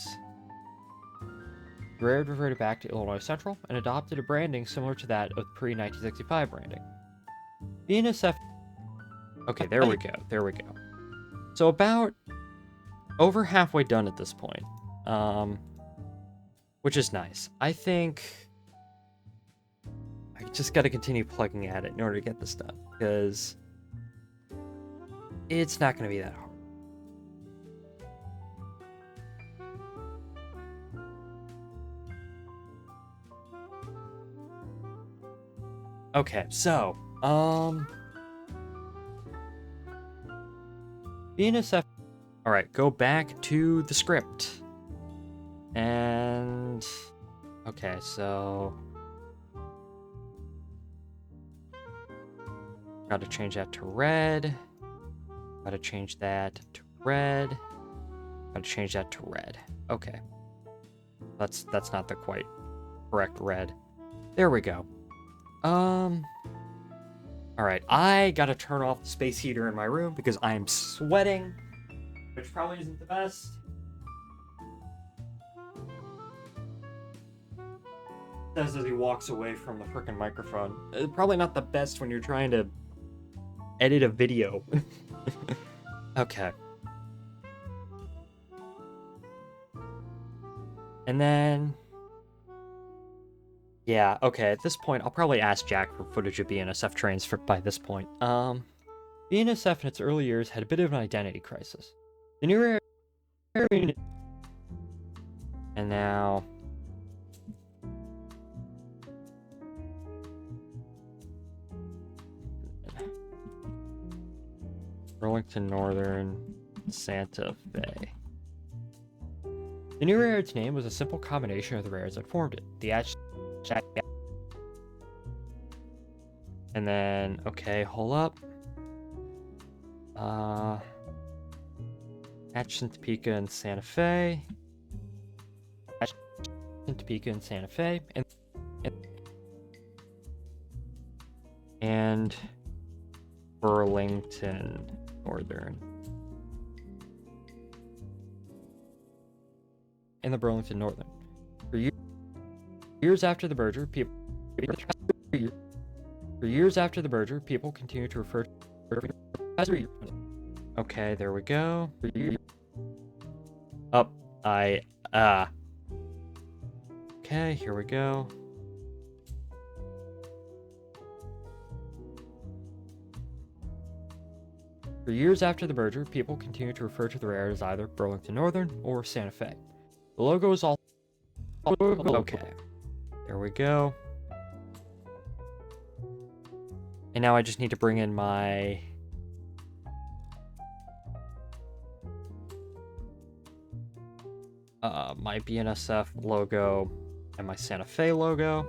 Guerrero reverted back to Illinois Central and adopted a branding similar to that of pre-1965 branding. The NSF. Okay, there we go. So about over halfway done at this point, which is nice. I think I just got to continue plugging at it in order to get this done, because it's not going to be that hard. Okay, so, BNSF. Alright, go back to the script. And... Okay, so... Gotta change that to red. Gotta change that to red. Gotta change that to red. Okay. That's not the quite correct red. There we go. Alright, I gotta turn off the space heater in my room because I'm sweating, which probably isn't the best. Says as he walks away from the frickin' microphone. Probably not the best when you're trying to edit a video. Okay. And then... Yeah, okay, at this point, I'll probably ask Jack for footage of BNSF trains by this point. BNSF in its early years had a bit of an identity crisis. The new area... And now... Burlington Northern, Santa Fe. The new railroad's name was a simple combination of the railroads that formed it. The and then, okay, hold up. Atchison, Topeka, and Santa Fe. Atchison, Topeka, and Santa Fe. And Burlington Northern. In the Burlington Northern. For years after the merger, people continue to refer to as. Okay, there we go. Okay, here we go. For years after the merger, people continue to refer to the railroad as either Burlington Northern or Santa Fe. The logo is all okay. There we go. And now I just need to bring in my my BNSF logo and my Santa Fe logo.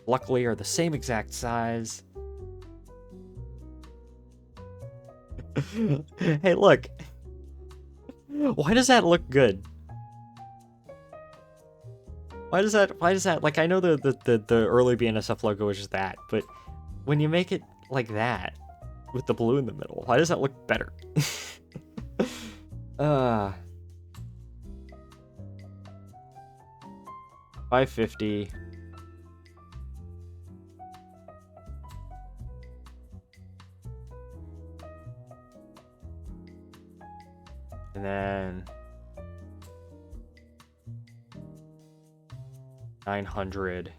Luckily, are the same exact size. Hey, look. Why does that look good? Why does that, like, I know the early BNSF logo is just that, but when you make it like that, with the blue in the middle, why does that look better? 550. And then 900.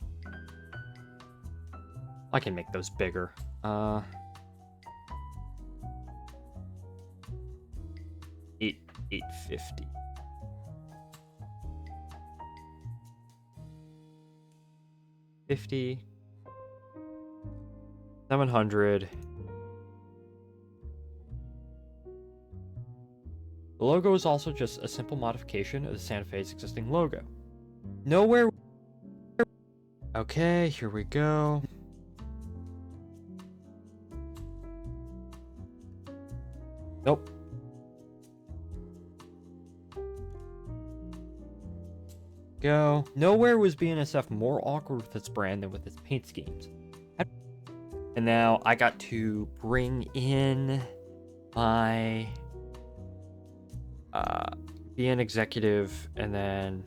I can make those bigger. 850. 50. 700. The logo is also just a simple modification of the Santa Fe's existing logo. Nowhere. Okay, here we go. Nope. Go. Nowhere was BNSF more awkward with its brand than with its paint schemes. And now I got to bring in my BN executive, and then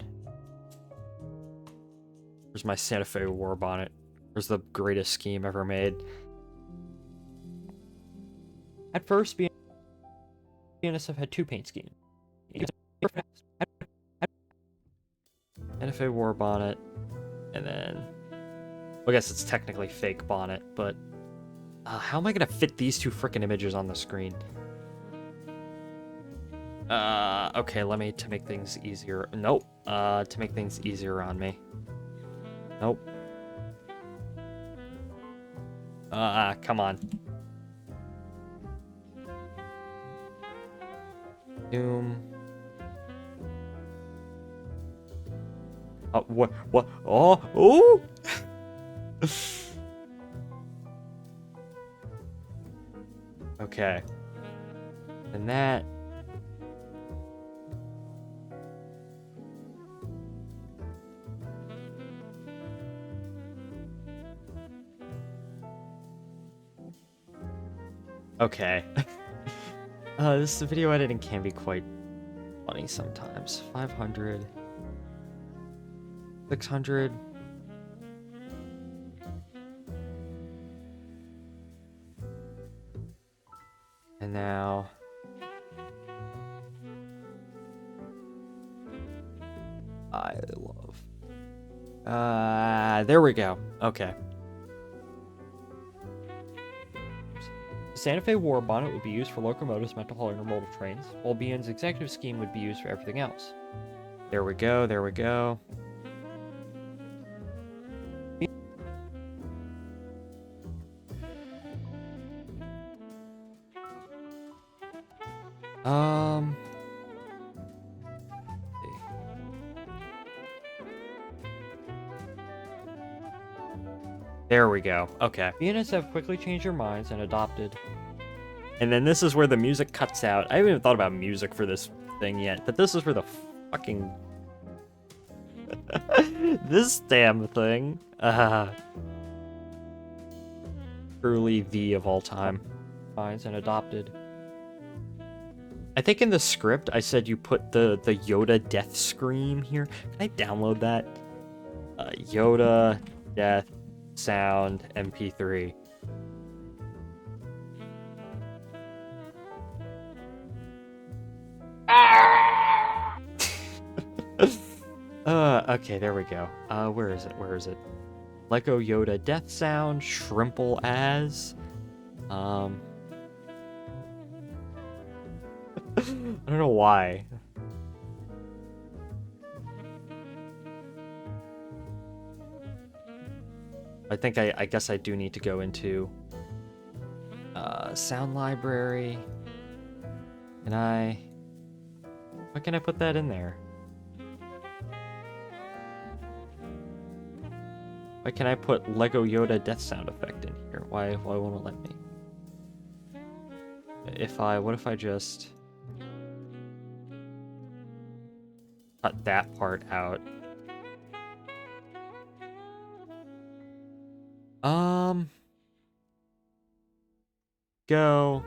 here's my Santa Fe war bonnet. Here's the greatest scheme ever made. At first, BNSF had two paint schemes. Santa Fe war bonnet, and then, well, I guess it's technically fake bonnet, but how am I gonna fit these two frickin' images on the screen? Okay, to make things easier. Nope. To make things easier on me. Nope. Come on. Doom. What? Oh, oh! Okay. And that. Okay. This video editing can be quite funny sometimes. 500. 600. And now... I love... there we go. Okay. Santa Fe War Bonnet would be used for locomotives meant to haul intermodal trains, while BN's executive scheme would be used for everything else. There we go, there we go. There we go. Okay. BNs have quickly changed their minds and adopted. And then this is where the music cuts out. I haven't even thought about music for this thing yet, but this is where the fucking... this damn thing. Truly the of all time. Minds and adopted. I think in the script I said you put the Yoda death scream here. Can I download that? Yoda death sound MP3. Okay, there we go. Where is it? Where is it? Lego Yoda death sound, shrimple as. I don't know why. I think I guess I do need to go into sound library. Why can I put that in there? Why can I put Lego Yoda death sound effect in here? Why won't it let me? What if I just cut that part out? Go.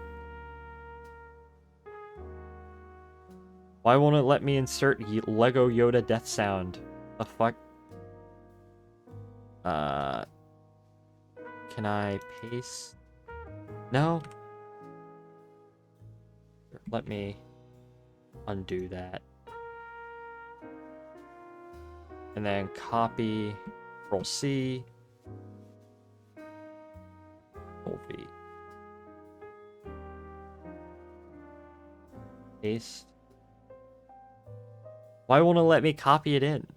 Why won't it let me insert Lego Yoda death sound? The fuck? Can I paste? No? Let me undo that. And then copy, Control C, Control V. Paste. Why won't it let me copy it in?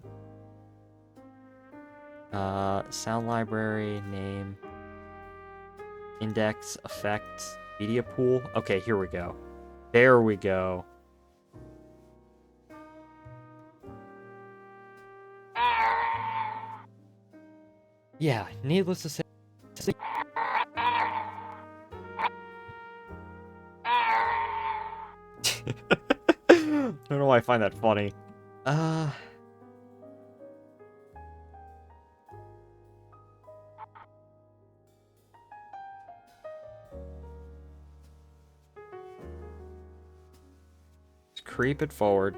Sound library, name, index, effects, media pool. Okay, here we go. There we go. Yeah, needless to say. I don't know why I find that funny. Just creep it forward.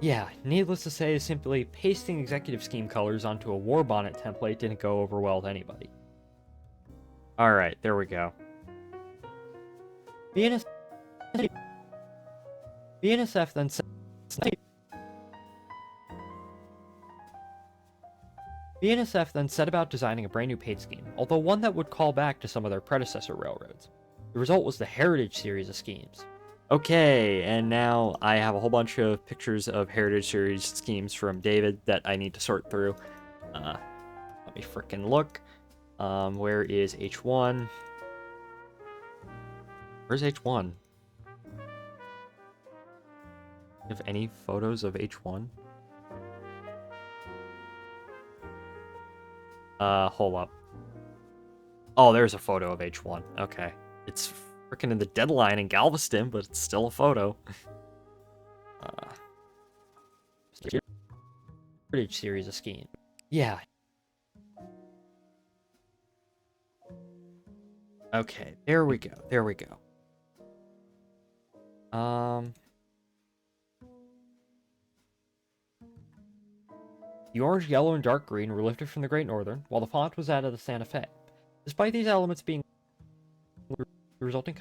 Yeah, needless to say, simply pasting executive scheme colors onto a war bonnet template didn't go over well with anybody. Alright, there we go. BNSF then said... BNSF then set about designing a brand new paint scheme, although one that would call back to some of their predecessor railroads. The result was the Heritage series of schemes. Okay, and now I have a whole bunch of pictures of Heritage Series schemes from David that I need to sort through. Let me frickin' look. Where is H1? Where's H1? Have any photos of H1? Hold up. Oh, there's a photo of H1. Okay. It's freaking in the deadline in Galveston, but it's still a photo. Heritage series of schemes. Yeah. Okay, there we go. There we go. The orange, yellow, and dark green were lifted from the Great Northern, while the font was that of the Santa Fe. Despite these elements being the resulting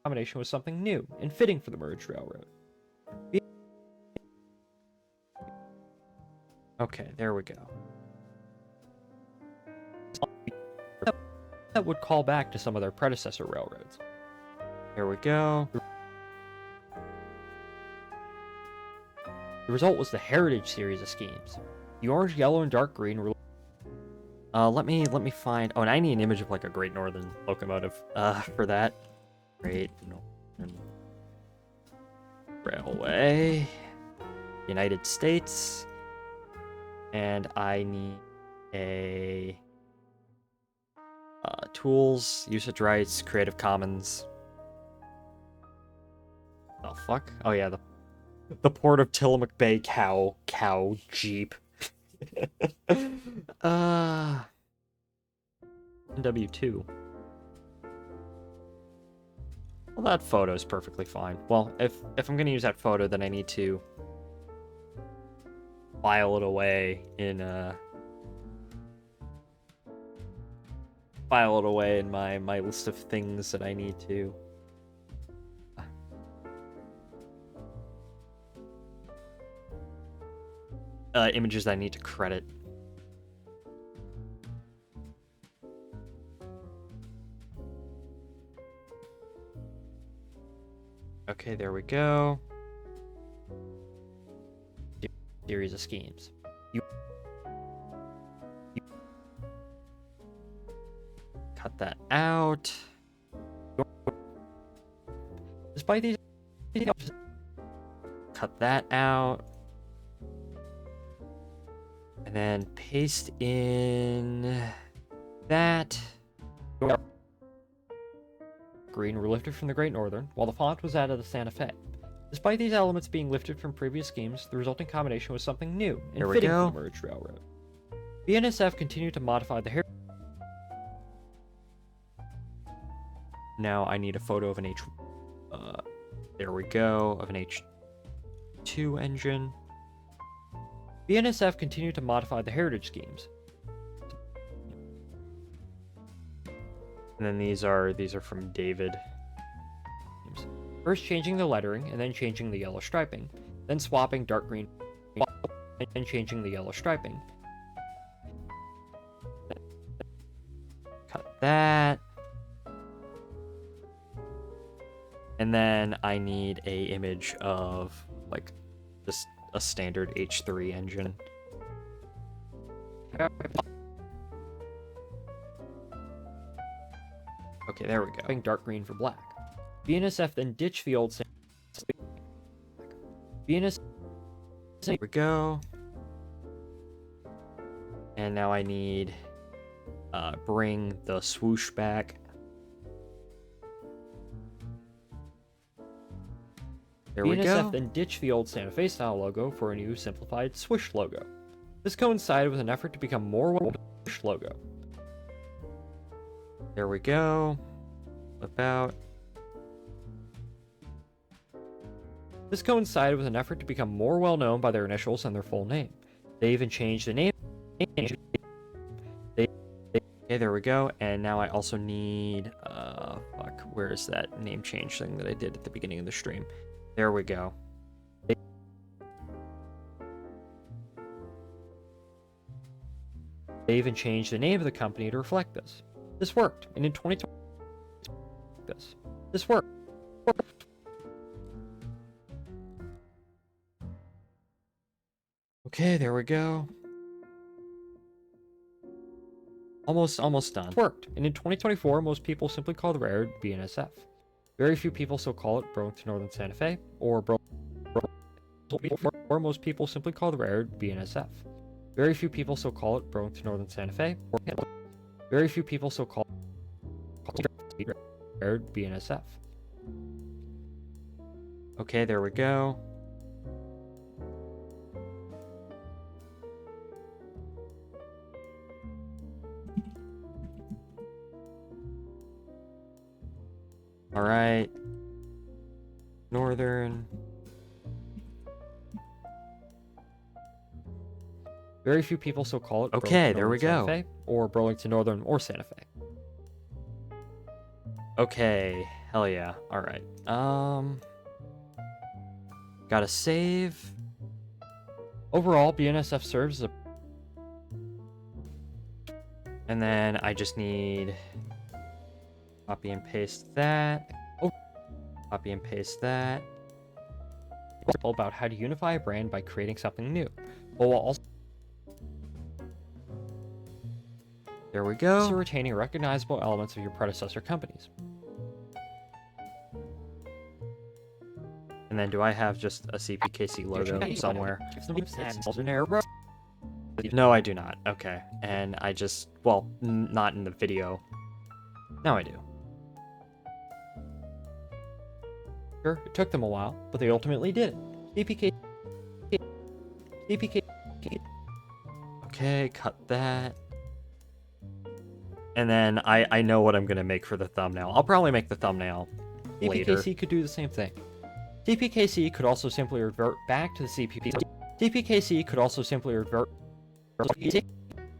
combination was something new and fitting for the merged railroad. Okay, there we go. That would call back to some of their predecessor railroads. There we go. The result was the Heritage series of schemes. The orange, yellow, and dark green were. Let me find. Oh, and I need an image of like a Great Northern locomotive. For that. Great Northern Railway, United States, and I need a tools, usage rights, Creative Commons. The fuck? Oh yeah, the Port of Tillamook Bay cow Jeep. NW2. Well, that photo is perfectly fine. Well, if I'm gonna use that photo, then I need to file it away in my list of things that I need to. Images that I need to credit. Okay, there we go. Series of schemes. Cut that out. Despite these, cut that out. And then paste in that. Green were lifted from the Great Northern, while the font was that of the Santa Fe. Despite these elements being lifted from previous schemes, the resulting combination was something new and fitting for the merged railroad. BNSF continued to modify the heritage. Now I need a photo of an there we go, of an H2 engine. BNSF continued to modify the heritage schemes. And then these are from David. First changing the lettering, and then changing the yellow striping. Then swapping dark green, and changing the yellow striping. Cut that. And then I need a image of, like, just a standard H3 engine. Okay, there we go. Dark green for black. BNSF then ditched the old. BNSF. There we go. And now I need bring the swoosh back. There we go. BNSF then ditched the old Santa Fe style logo for a new simplified swoosh logo. This coincided with an effort to become more swoosh logo. There we go. This coincided with an effort to become more well known by their initials than their full name. They even changed the name. Okay, there we go. And now I also need where is that name change thing that I did at the beginning of the stream? There we go. They even changed the name of the company to reflect this. This worked, and in 2020, this worked. Okay, there we go. Almost done. It worked. And in 2024, most people simply call the railroad BNSF. Very few people still call it Burlington Northern Santa Fe or most people simply call the railroad BNSF. Very few people still call it Burlington Northern Santa Fe or very few people still call it railroad BNSF. Okay, there we go. All right. Northern. Very few people still call it. Okay, there we go. Santa Fe or Burlington Northern or Santa Fe. Okay, hell yeah. All right. Gotta save. Overall, BNSF serves as a. And then I just need copy and paste that. Oh, copy and paste that. It's all about how to unify a brand by creating something new. But while also there we go. Also retaining recognizable elements of your predecessor companies. And then do I have just a CPKC logo somewhere? No, I do not. Okay. And I just, well, not in the video. Now I do. Sure, it took them a while, but they ultimately did it. CPK. Okay, cut that. And then I know what I'm gonna make for the thumbnail. I'll probably make the thumbnail later. CPKC could do the same thing. CPKC could also simply revert back to the CPP. CPKC could also simply revert.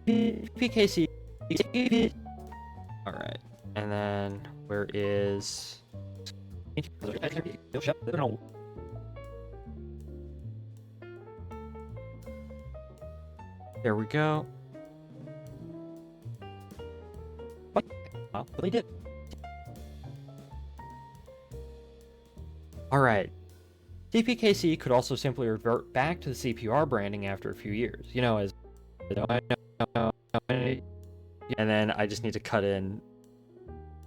CPKC. All right, and then where is? There we go. Well, they did. All right. CPKC could also simply revert back to the CPR branding after a few years. You know, as and then I just need to cut in.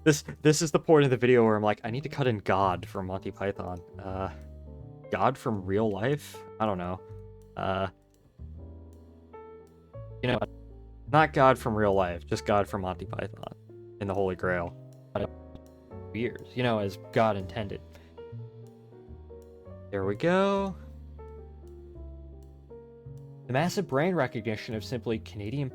This is the point of the video where I'm like, I need to cut in God from Monty Python. God from real life? I don't know. You know, not God from real life, just God from Monty Python in the Holy Grail. Years, you know, as God intended. There we go. The massive brand recognition of simply Canadian.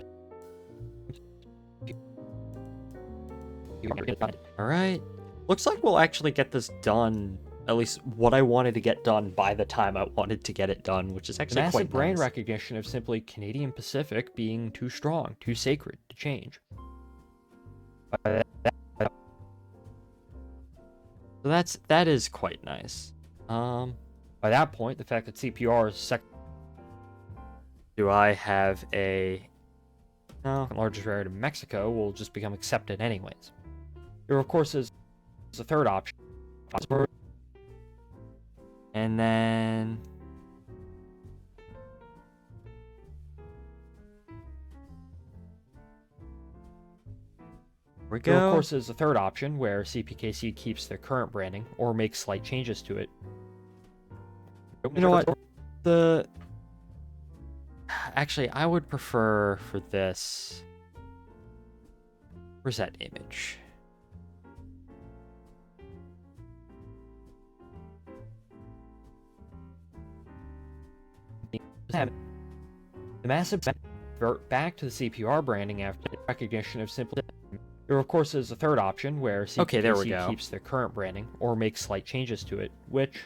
Alright. Looks like we'll actually get this done. At least what I wanted to get done by the time I wanted to get it done, which is actually quite nice. Massive brand recognition of simply Canadian Pacific being too strong, too sacred to change. So that is quite nice. By that point, the fact that CPR is do I have a largest rarity in Mexico will just become accepted anyways. There of course is a third option. And then we go. There of course is a third option where CPKC keeps their current branding or makes slight changes to it. You know what? Actually, I would prefer for this. Where's that image? The massive revert back to the CPR branding after the recognition of simply. There of course is a third option where CPKC keeps their current branding or makes slight changes to it, which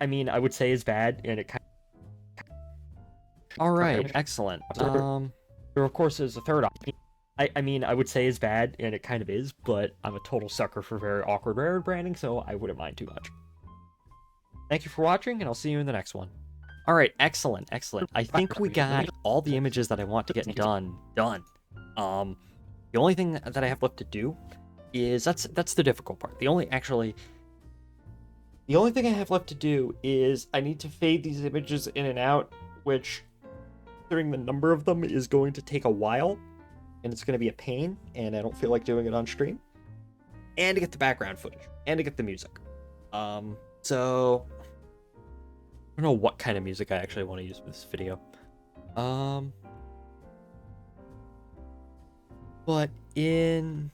I mean, I would say is bad, and it kind of. All right, excellent. There of course is a third option. I mean, I would say is bad, and it kind of is, but I'm a total sucker for very awkward railroad branding, so I wouldn't mind too much. Thank you for watching, and I'll see you in the next one. All right, excellent. I think we got all the images that I want to get done. The only thing that I have left to do is that's the difficult part. The only actually. The only thing I have left to do is I need to fade these images in and out, which, considering the number of them, is going to take a while, and it's going to be a pain, and I don't feel like doing it on stream. And to get the background footage, and to get the music. So I don't know what kind of music I actually want to use for this video. But in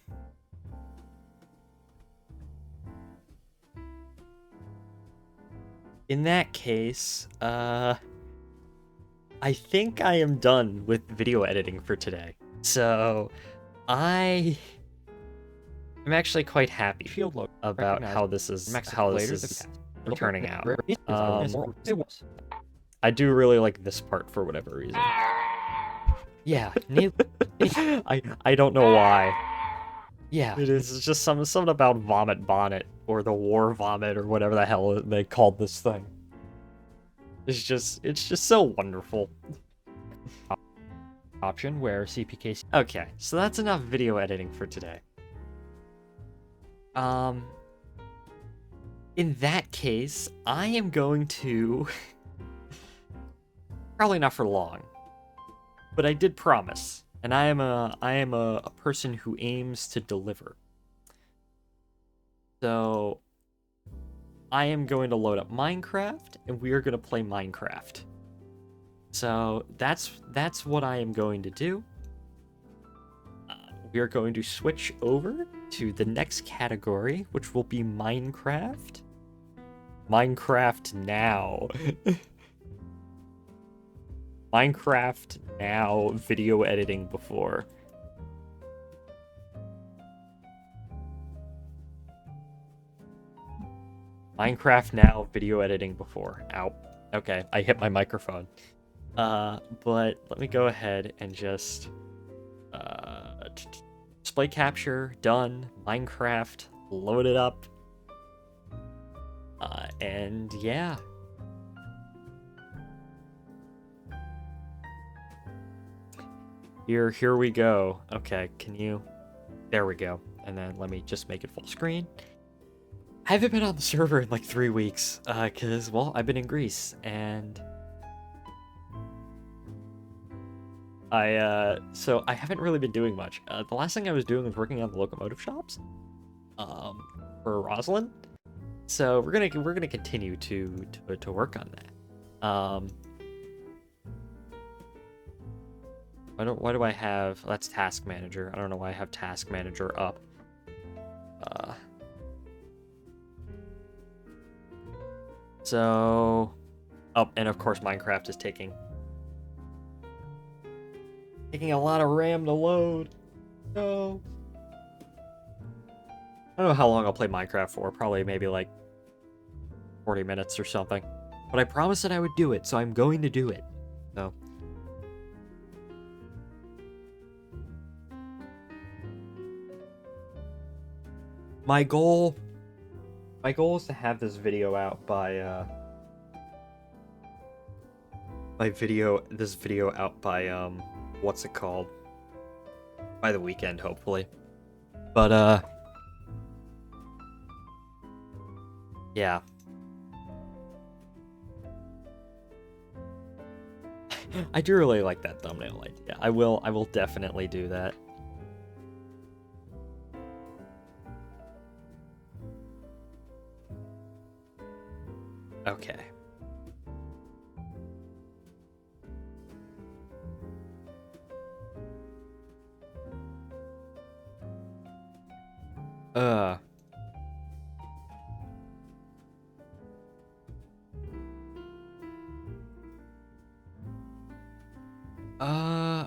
that case, I think I am done with video editing for today. So I'm actually quite happy about how this is turning out. I do really like this part for whatever reason. Yeah, I don't know why. Yeah, it is just something about Vomit Bonnet or the War Vomit or whatever the hell they called this thing. It's just so wonderful. Option where CPK. Okay, so that's enough video editing for today. In that case, I am going to probably not for long, but I did promise, and I am a person who aims to deliver. So I am going to load up Minecraft, and we are going to play Minecraft. So that's what I am going to do. We are going to switch over to the next category, which will be Minecraft. Minecraft now. Minecraft now, video editing before. Minecraft now, video editing before. Ow. Okay, I hit my microphone. But let me go ahead and just display capture done. Minecraft loaded up. And yeah. Here we go. Okay, can you? There we go. And then let me just make it full screen. I haven't been on the server in like 3 weeks, cause well, I've been in Greece, and so I haven't really been doing much. The last thing I was doing was working on the locomotive shops, for Roslyn. So we're gonna continue to work on that. Why do I have? That's Task Manager. I don't know why I have Task Manager up. So, oh, and of course Minecraft is taking a lot of RAM to load. No. I don't know how long I'll play Minecraft for. Probably maybe like 40 minutes or something. But I promised that I would do it, so I'm going to do it. So. My goal is to have this video out by what's it called? By the weekend, hopefully. But yeah. I do really like that thumbnail idea. I will definitely do that. Okay.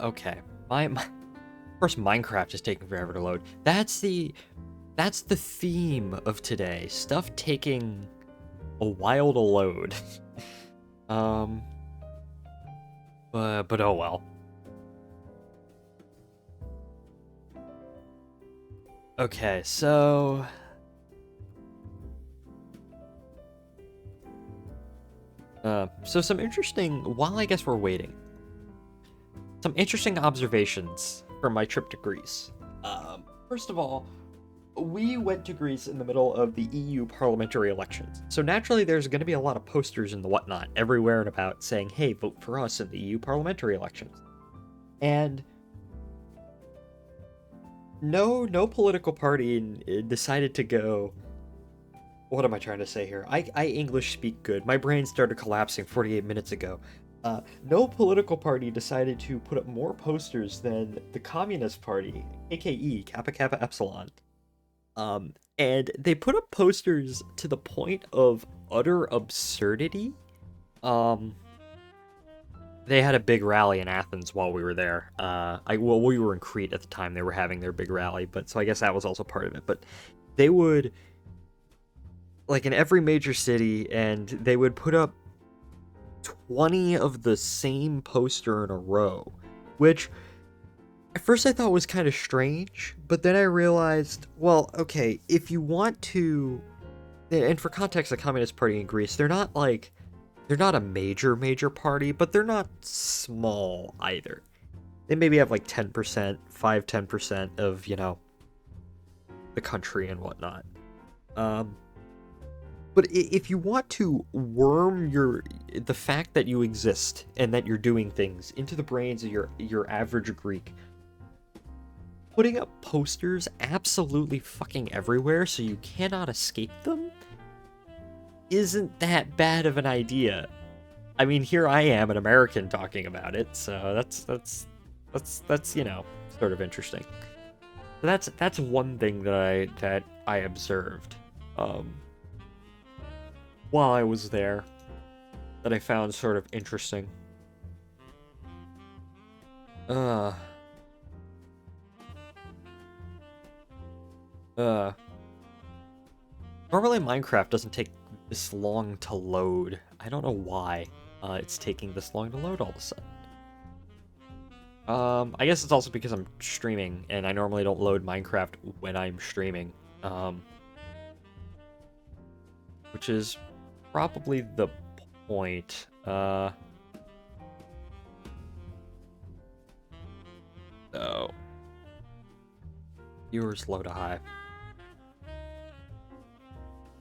Okay. My of course Minecraft is taking forever to load. That's the theme of today. Stuff taking a while to load. But oh well. Okay, so some interesting, while I guess we're waiting, some interesting observations from my trip to Greece. First of all, we went to Greece in the middle of the EU parliamentary elections. So naturally, there's going to be a lot of posters and the whatnot everywhere and about saying, hey, vote for us in the EU parliamentary elections. And no political party decided to go. What am I trying to say here? I English speak good. My brain started collapsing 48 minutes ago. No political party decided to put up more posters than the Communist Party, aka Kappa Kappa Epsilon. And they put up posters to the point of utter absurdity. They had a big rally in Athens while we were there. Well, we were in Crete at the time. They were having their big rally, but so I guess that was also part of it. But they would, like, in every major city, and they would put up 20 of the same poster in a row, which at first I thought was kind of strange, but then I realized, well, okay, if you want to, and for context, the Communist Party in Greece, they're not a major party, but they're not small either. They maybe have like 10%, 10% of, the country and whatnot. But if you want to worm the fact that you exist and that you're doing things into the brains of your average Greek, putting up posters absolutely fucking everywhere so you cannot escape them isn't that bad of an idea. I mean, here I am, an American, talking about it, so that's sort of interesting. That's one thing that I observed while I was there that I found sort of interesting. Normally Minecraft doesn't take this long to load. I don't know why it's taking this long to load all of a sudden. I guess it's also because I'm streaming, and I normally don't load Minecraft when I'm streaming. Which is probably the point. Oh. Viewers low to high.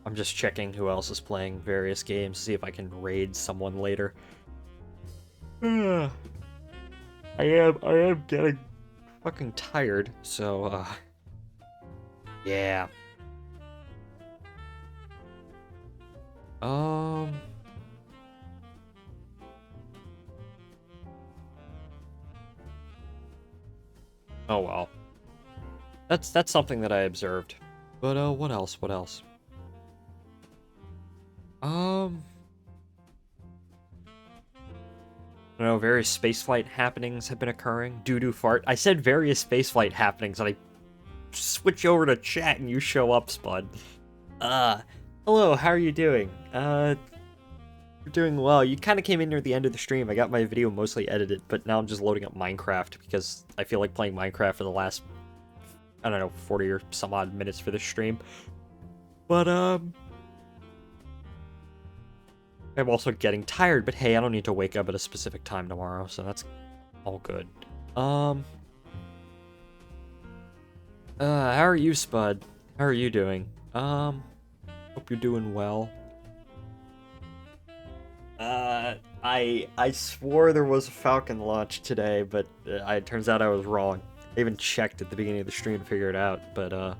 I'm just checking who else is playing various games, see if I can raid someone later. I am getting fucking tired, so, yeah. Oh well. That's something that I observed. But, what else? I don't know, various spaceflight happenings have been occurring. Doo-doo fart. I said various spaceflight happenings, and I switch over to chat and you show up, Spud. Hello, how are you doing? You're doing well. You kind of came in near the end of the stream. I got my video mostly edited, but now I'm just loading up Minecraft because I feel like playing Minecraft for the last, I don't know, 40 or some odd minutes for this stream. But, I'm also getting tired, but hey, I don't need to wake up at a specific time tomorrow, so that's all good. How are you, Spud? How are you doing? Hope you're doing well. I swore there was a Falcon launch today, but it turns out I was wrong. I even checked at the beginning of the stream to figure it out, but,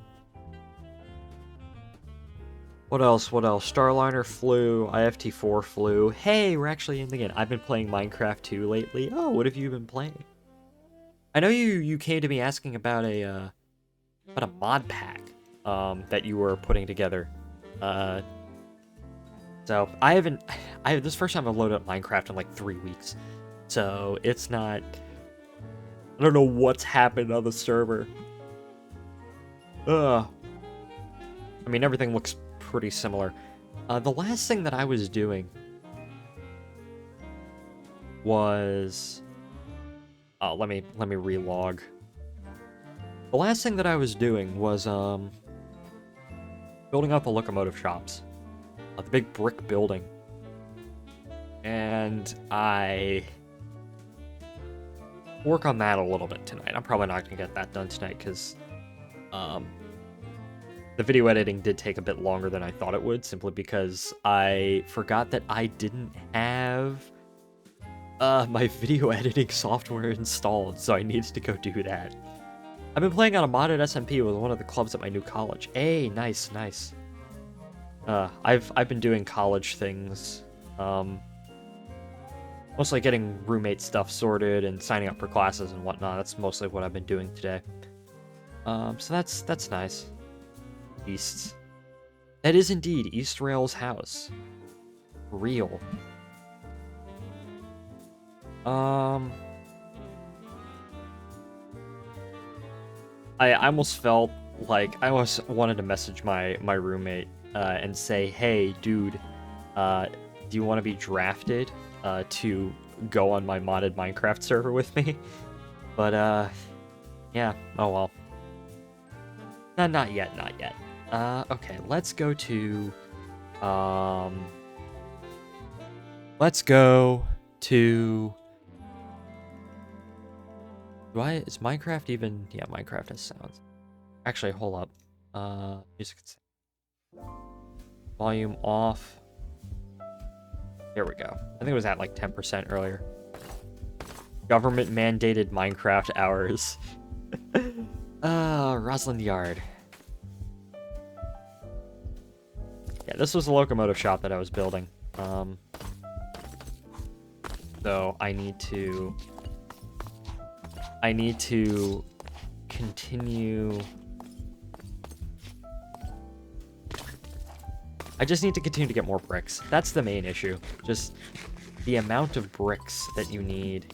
What else? Starliner flew, IFT4 flew. Hey, we're actually in the game. I've been playing Minecraft 2 lately. Oh, what have you been playing? I know you came to me asking about a mod pack, that you were putting together. So this is the first time I've loaded up Minecraft in like 3 weeks. So it's not, I don't know what's happened on the server. I mean, everything looks pretty similar. The last thing that I was doing was, let me relog. The last thing that I was doing was building out the locomotive shops, the big brick building, and I work on that a little bit tonight. I'm probably not gonna get that done tonight because The video editing did take a bit longer than I thought it would, simply because I forgot that I didn't have my video editing software installed, so I needed to go do that. I've been playing on a modded SMP with one of the clubs at my new college. Hey, nice, nice. I've been doing college things, mostly getting roommate stuff sorted and signing up for classes and whatnot. That's mostly what I've been doing today. So that's nice. East. That is indeed East Rail's house. Real. I almost felt like I almost wanted to message my roommate and say, "Hey, dude, do you want to be drafted to go on my modded Minecraft server with me?" But yeah. Oh well. No, not yet, not yet. Okay, let's go to let's go to is Minecraft even? Yeah, Minecraft has sounds. Actually, hold up. Music volume off. There we go. I think it was at like 10% earlier. Government mandated Minecraft hours. Roslyn Yard. Yeah, this was the locomotive shop that I was building. So I need to continue. I just need to continue to get more bricks. That's the main issue. Just the amount of bricks that you need.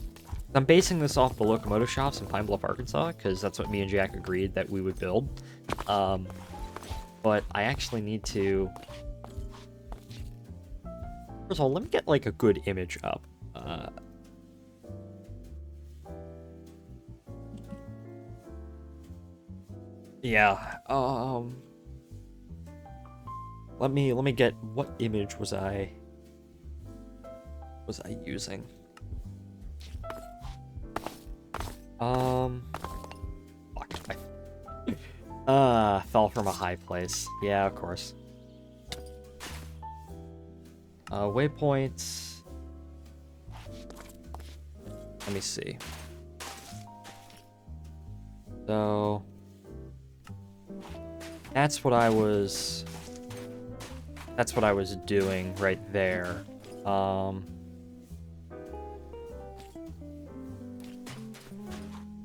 I'm basing this off the locomotive shops in Pine Bluff, Arkansas, because that's what me and Jack agreed that we would build. But I actually need to... First of all, let me get, like, a good image up. Yeah, let me get... What image was I using? Fuck. Fell from a high place. Yeah, of course. Waypoints. Let me see. So... That's what I was doing right there. On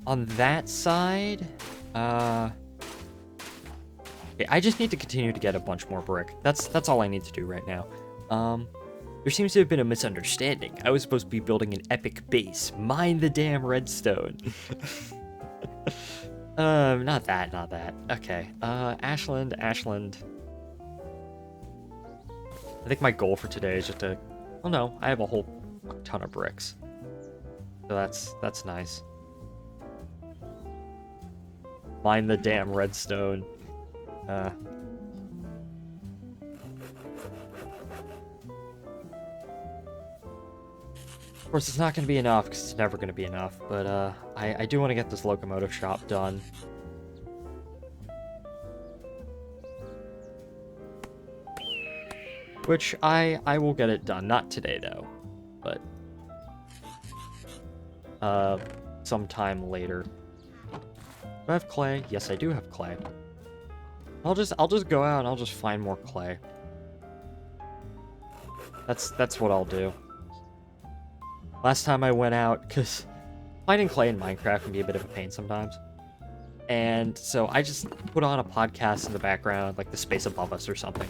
that side, okay, I just need to continue to get a bunch more brick. That's all I need to do right now. There seems to have been a misunderstanding. I was supposed to be building an epic base. Mine the damn redstone. Not that. Okay, Ashland. I think my goal for today is just to... Oh no, I have a whole ton of bricks. So that's nice. Mine the damn redstone. Of course, it's not going to be enough, because it's never going to be enough, but I do want to get this locomotive shop done. Which I will get it done. Not today, though, but sometime later. Do I have clay? Yes, I do have clay. I'll just go out and I'll just find more clay. That's what I'll do. Last time I went out, because finding clay in Minecraft can be a bit of a pain sometimes. And so I just put on a podcast in the background, like The Space Above Us or something.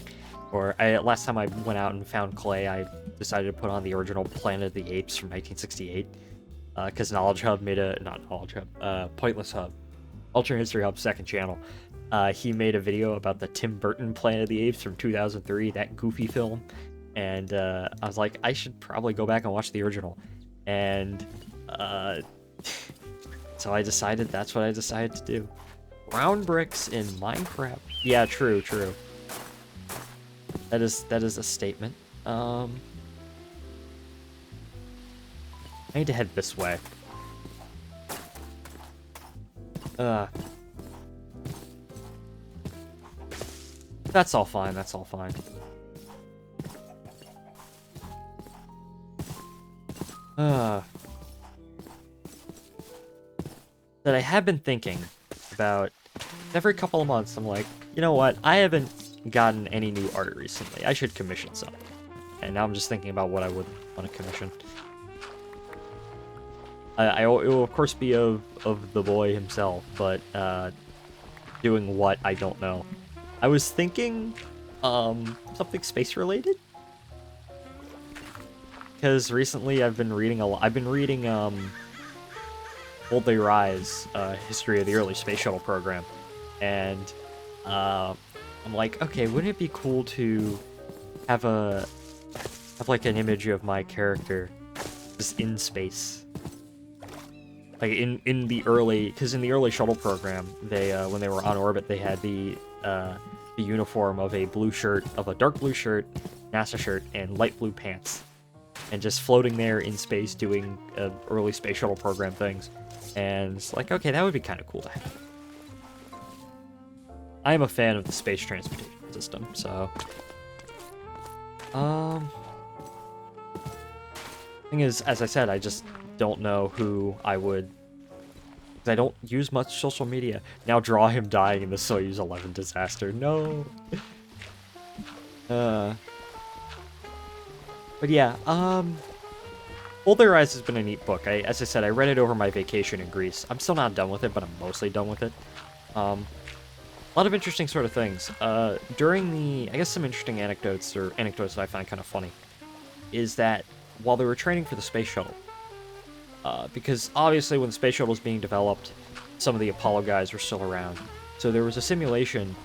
Or last time I went out and found clay, I decided to put on the original Planet of the Apes from 1968. Because Knowledge Hub made a... Not Knowledge Hub. Pointless Hub. Ultra History Hub's second channel. He made a video about the Tim Burton Planet of the Apes from 2003, that goofy film. And I was like, I should probably go back and watch the original. And so I decided that's what I decided to do. Brown bricks in Minecraft. Yeah, true. That is a statement. I need to head this way. That's all fine, that's all fine. That I have been thinking about every couple of months. I'm like, you know what? I haven't gotten any new art recently. I should commission some. And now I'm just thinking about what I would want to commission. It will of course be of the boy himself, but doing what, I don't know. I was thinking something space related, because recently I've been reading a lot. I've been reading Old They Rise, History of the Early Space Shuttle Program, and I'm like, okay, wouldn't it be cool to have like an image of my character just in space, like in the early, because in the early shuttle program, they when they were on orbit, they had the uniform of a dark blue shirt, NASA shirt, and light blue pants, and just floating there in space doing early space shuttle program things. And it's like, okay, that would be kind of cool to have. I am a fan of the space transportation system, so thing is, as I said, I just don't know who I would, because I don't use much social media. Now draw him dying in the Soyuz 11 disaster. No. But yeah, Old Their Rise has been a neat book. As I said, I read it over my vacation in Greece. I'm still not done with it, but I'm mostly done with it. A lot of interesting sort of things. During I guess some interesting anecdotes that I find kind of funny, is that while they were training for the space shuttle, because obviously when the space shuttle was being developed, some of the Apollo guys were still around. So there was a simulation,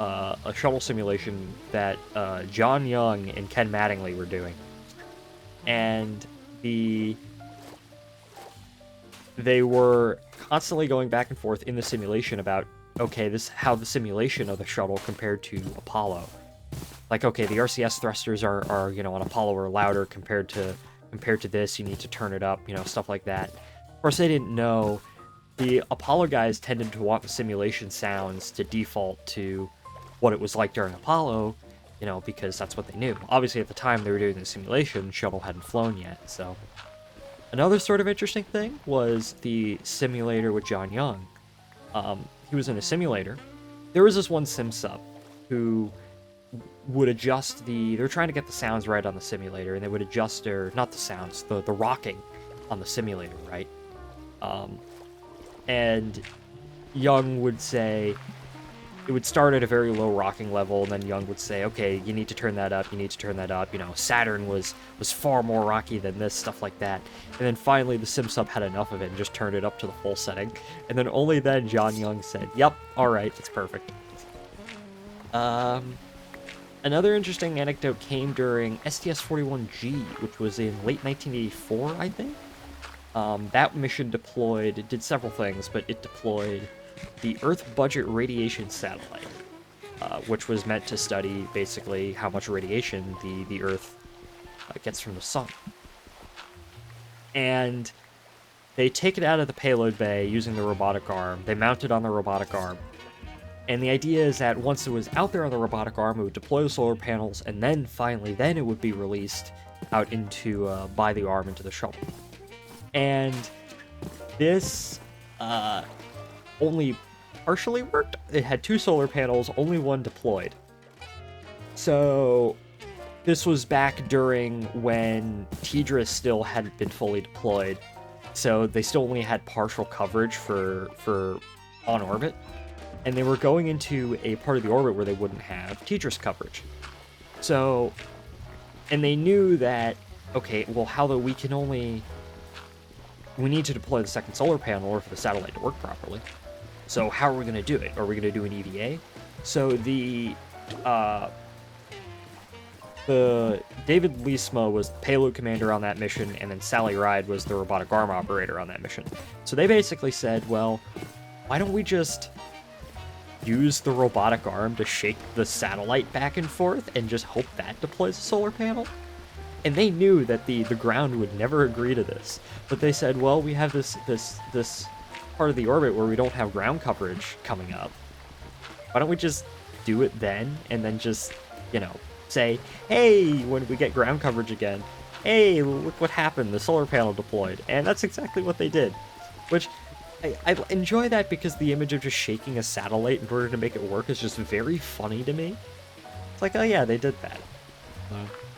a shuttle simulation that John Young and Ken Mattingly were doing. And they were constantly going back and forth in the simulation about, okay, how the simulation of the shuttle compared to Apollo. Like, okay, the RCS thrusters are on Apollo are louder compared to this. You need to turn it up, stuff like that. Of course, they didn't know the Apollo guys tended to want the simulation sounds to default to what it was like during Apollo, because that's what they knew. Obviously, at the time they were doing the simulation, the shuttle hadn't flown yet, so. Another sort of interesting thing was the simulator with John Young. He was in a simulator. There was this one sim sub who would adjust they're trying to get the sounds right on the simulator, and they would adjust not the sounds, the rocking on the simulator, right? And Young would say, it would start at a very low rocking level, and then Young would say, okay, you need to turn that up, you need to turn that up, Saturn was far more rocky than this, stuff like that. And then finally the sim sub had enough of it and just turned it up to the full setting. And then only then John Young said, yep, alright, it's perfect. Another interesting anecdote came during STS-41G, which was in late 1984, I think. That mission did several things, but it deployed the Earth Budget Radiation Satellite, which was meant to study basically how much radiation the Earth gets from the sun. And they take it out of the payload bay using the robotic arm. They mount it on the robotic arm. And the idea is that once it was out there on the robotic arm, it would deploy the solar panels, and then finally, it would be released out into, by the arm into the shuttle. And this, only partially worked. It had 2 solar panels, only one deployed. So this was back during when TDRS still hadn't been fully deployed. So they still only had partial coverage for on orbit. And they were going into a part of the orbit where they wouldn't have TDRS coverage. So, and they knew that, okay, well, we need to deploy the second solar panel in order for the satellite to work properly. So how are we going to do it? Are we going to do an EVA? So the David Leesma was the payload commander on that mission, and then Sally Ride was the robotic arm operator on that mission. So they basically said, well, why don't we just use the robotic arm to shake the satellite back and forth and just hope that deploys a solar panel? And they knew that the ground would never agree to this. But they said, well, we have this part of the orbit where we don't have ground coverage coming up. Why don't we just do it then, and then just, you know, say, hey, when we get ground coverage again, hey, look what happened, the solar panel deployed. And that's exactly what they did. Which, I enjoy that because the image of just shaking a satellite in order to make it work is just very funny to me. It's like, oh yeah, they did that.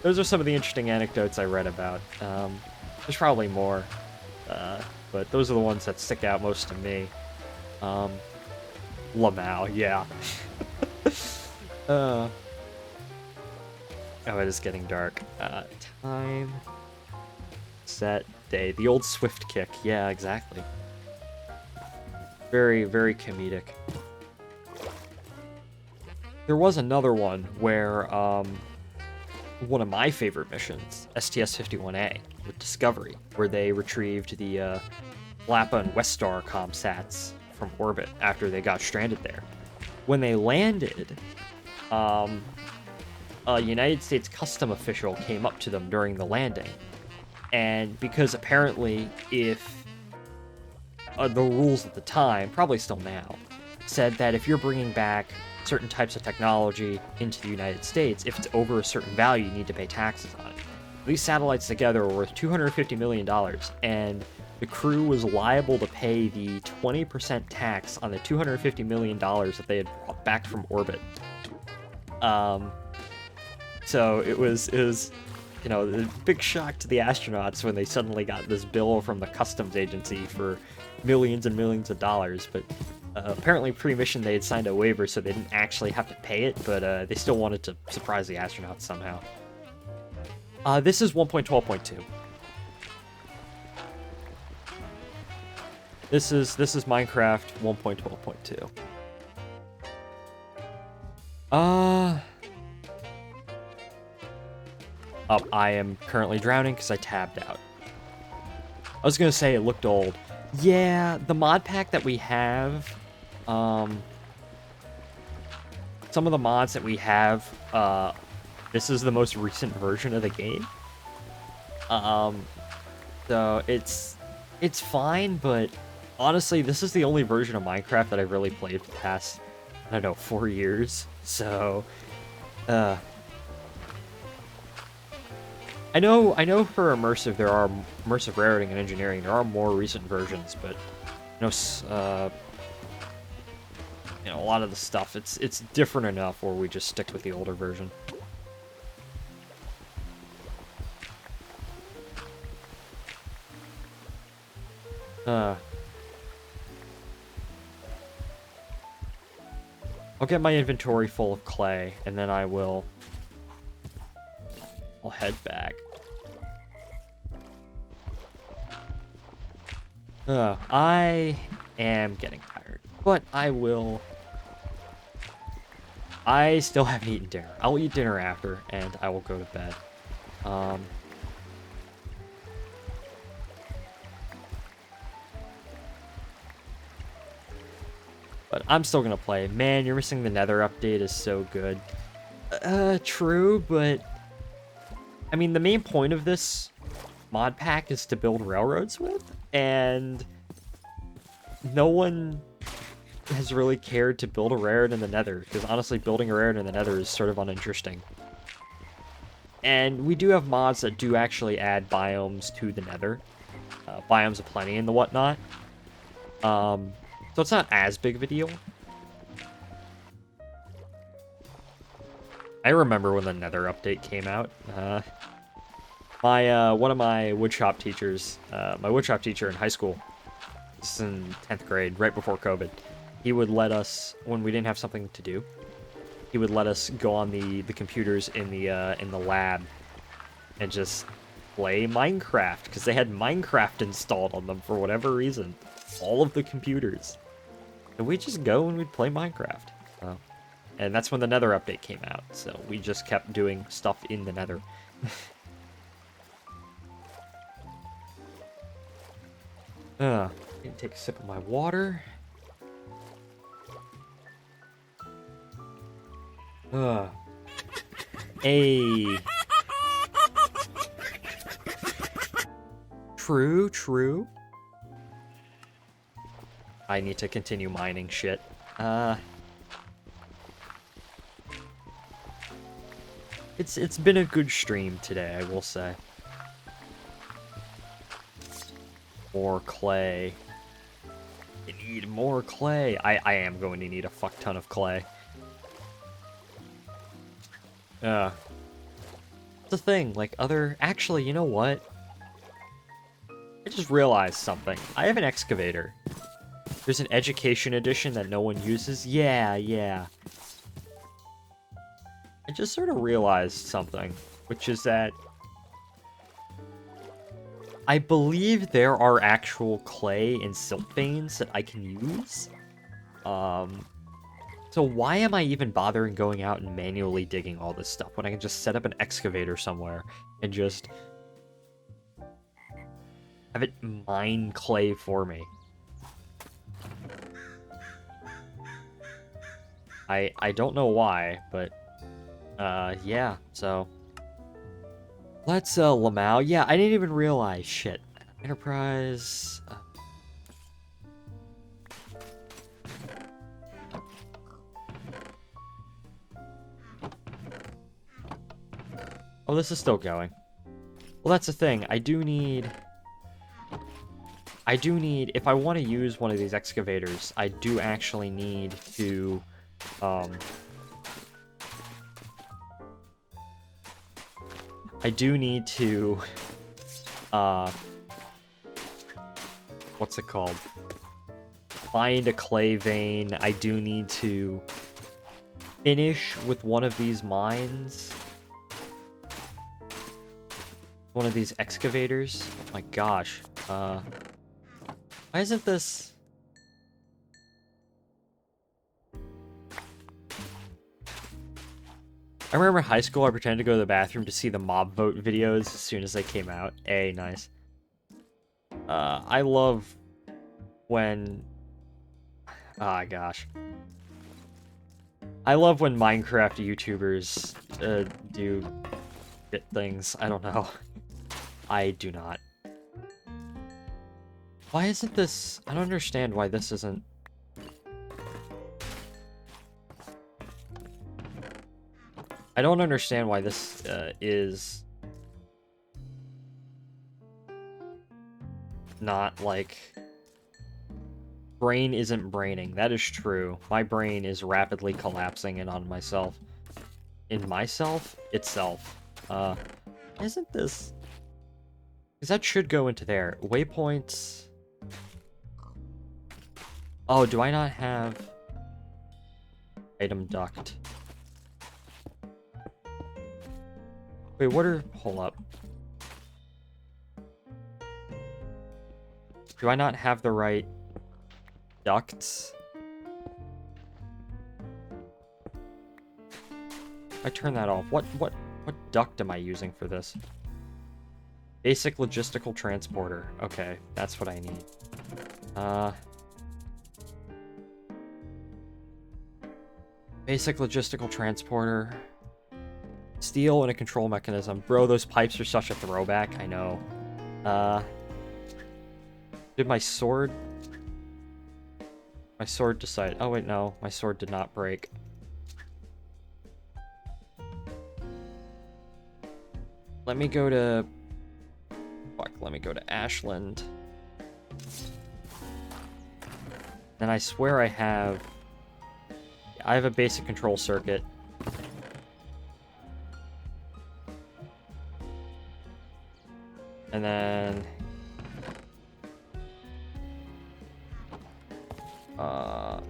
Those are some of the interesting anecdotes I read about. There's probably more, but those are the ones that stick out most to me. Lamau, yeah. Oh, it is getting dark. Time, set, day. The old swift kick. Yeah, exactly. Very, very comedic. There was another one where, one of my favorite missions, STS-51A, with Discovery, where they retrieved the Lapa and Westar comsats from orbit after they got stranded there. When they landed, a United States custom official came up to them during the landing. And because apparently if the rules at the time, probably still now, said that if you're bringing back certain types of technology into the United States, if it's over a certain value, you need to pay taxes on it. These satellites together were worth $250 million, and the crew was liable to pay the 20% tax on the $250 million that they had brought back from orbit. So it was, you know, a big shock to the astronauts when they suddenly got this bill from the customs agency for millions and millions of dollars, but apparently pre-mission they had signed a waiver so they didn't actually have to pay it, but they still wanted to surprise the astronauts somehow. This is 1.12.2. This is Minecraft 1.12.2. I am currently drowning because I tabbed out. I was gonna say it looked old. Yeah, the mod pack that we have, some of the mods that we have, this is the most recent version of the game. So it's fine, but honestly, this is the only version of Minecraft that I've really played for the past, I don't know, 4 years. So, I know for immersive there are immersive railroading and engineering. There are more recent versions, but you know, a lot of the stuff it's different enough where we just stick with the older version. I'll get my inventory full of clay, and then I'll head back. I am getting tired, but I still haven't eaten dinner. I'll eat dinner after, and I will go to bed. But I'm still gonna play. Man, you're missing the Nether update is so good. True, but I mean, the main point of this mod pack is to build railroads with, and no one has really cared to build a railroad in the Nether, because honestly, building a railroad in the Nether is sort of uninteresting. And we do have mods that do actually add biomes to the Nether. Biomes aplenty and the whatnot. So it's not as big of a deal. I remember when the Nether update came out. One of my woodshop teachers, my woodshop teacher in high school, this is in 10th grade, right before COVID, he would let us, when we didn't have something to do, he would let us go on the computers in the lab and just play Minecraft, because they had Minecraft installed on them for whatever reason. All of the computers. And we'd just go and we'd play Minecraft. And that's when the Nether update came out, so we just kept doing stuff in the Nether. Gonna take a sip of my water. Hey. True. I need to continue mining shit. It's been a good stream today, I will say. More clay. You need more clay. I am going to need a fuck ton of clay. It's the thing, like other... Actually, you know what? I just realized something. I have an excavator. There's an education edition that no one uses. Yeah. I just sort of realized something, which is that I believe there are actual clay and silt veins that I can use. So why am I even bothering going out and manually digging all this stuff when I can just set up an excavator somewhere and just have it mine clay for me? I don't know why, but yeah, so let's Lamau. Yeah, I didn't even realize shit. Enterprise. Oh, this is still going. Well, that's the thing. I do need, if I want to use one of these excavators, I do actually need to, what's it called? Find a clay vein. I do need to finish with one of these mines. One of these excavators. Oh my gosh. Why isn't this... I remember in high school I pretended to go to the bathroom to see the mob vote videos as soon as they came out. Nice. I love when... Ah, gosh. I love when Minecraft YouTubers do bit things. I don't know. I do not. Why isn't this... I don't understand why this isn't... I don't understand why this is not like... Brain isn't braining. That is true. My brain is rapidly collapsing in on myself. In myself? Itself. Isn't this... Because that should go into there. Waypoints... Oh, do I not have... Item duct? Wait, what are... Hold up. Do I not have the right ducts? I turn that off. What duct am I using for this? Basic logistical transporter. Okay, that's what I need. Basic logistical transporter. Steel and a control mechanism. Bro, those pipes are such a throwback, I know. Did my sword... My sword decide... Oh wait, no. My sword did not break. Let me go to... Fuck, let me go to Ashland. Then I swear I have a basic control circuit. And then...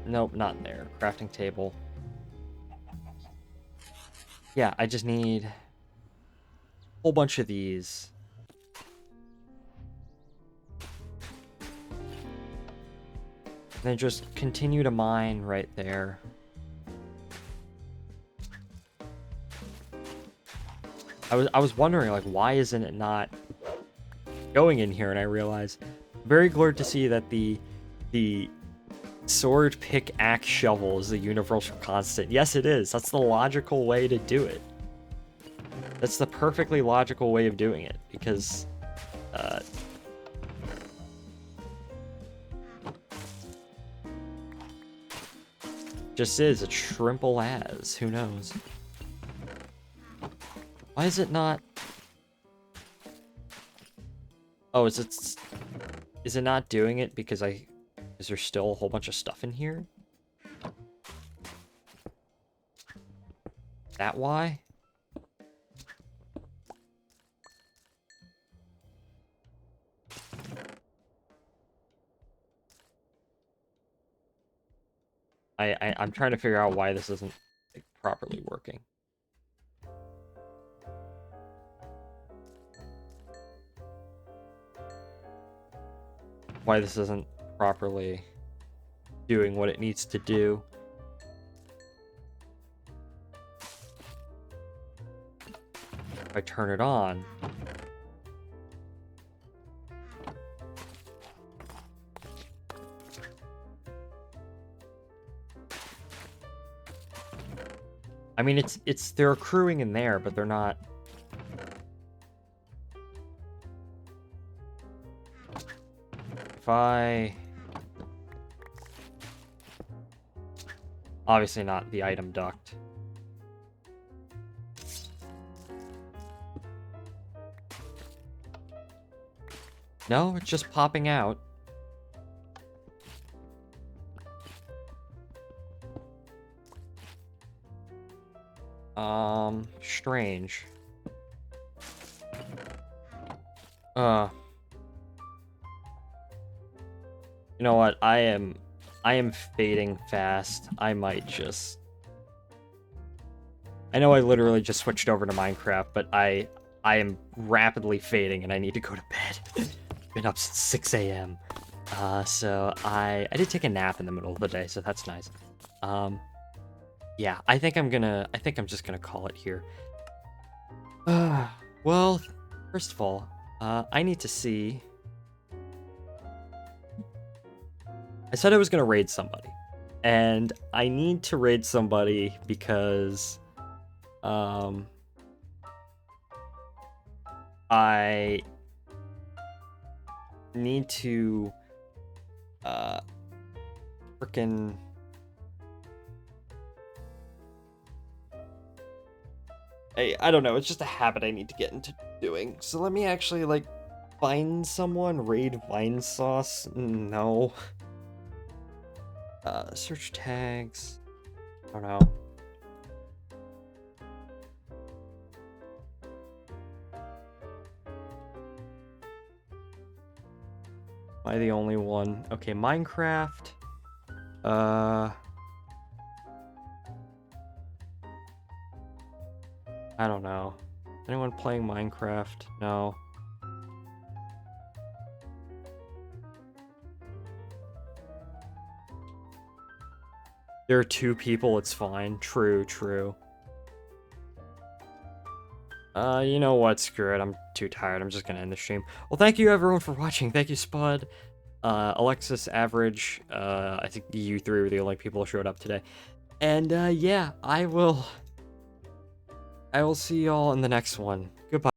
Nope, not there. Crafting table. Yeah, I just need a whole bunch of these. And then just continue to mine right there. I was wondering, like, why isn't it not going in here? And I realized, very glad to see that the sword, pick, axe, shovel is the universal constant. Yes, it is. That's the logical way to do it. That's the perfectly logical way of doing it, because just is a trimple as. Who knows? Why is it not? Oh, is it not doing it because is there still a whole bunch of stuff in here? That why? I'm trying to figure out why this isn't like, properly working. Why this isn't properly doing what it needs to do. If I turn it on. I mean, they're accruing in there, but they're not. If I... Obviously not the item duct. No, it's just popping out. Strange. You know what? I am fading fast. I might just... I know I literally just switched over to Minecraft, but I am rapidly fading and I need to go to bed. Been up since 6 a.m. So I did take a nap in the middle of the day, so that's nice. Yeah, I think I'm just gonna call it here. Well, first of all, I need to see... I said I was gonna raid somebody, and I need to raid somebody because, I need to, frickin'... I don't know, it's just a habit I need to get into doing. So let me actually, like, find someone, raid Vine Sauce? No. Search tags. I don't know. Am I the only one? Okay, Minecraft. I don't know. Anyone playing Minecraft? No. There are 2 people, it's fine. True, true. You know what? Screw it. I'm too tired. I'm just gonna end the stream. Well, thank you everyone for watching. Thank you, Spud. Alexis, Average. I think you 3 were the only people who showed up today. And, yeah, I will see y'all in the next one. Goodbye.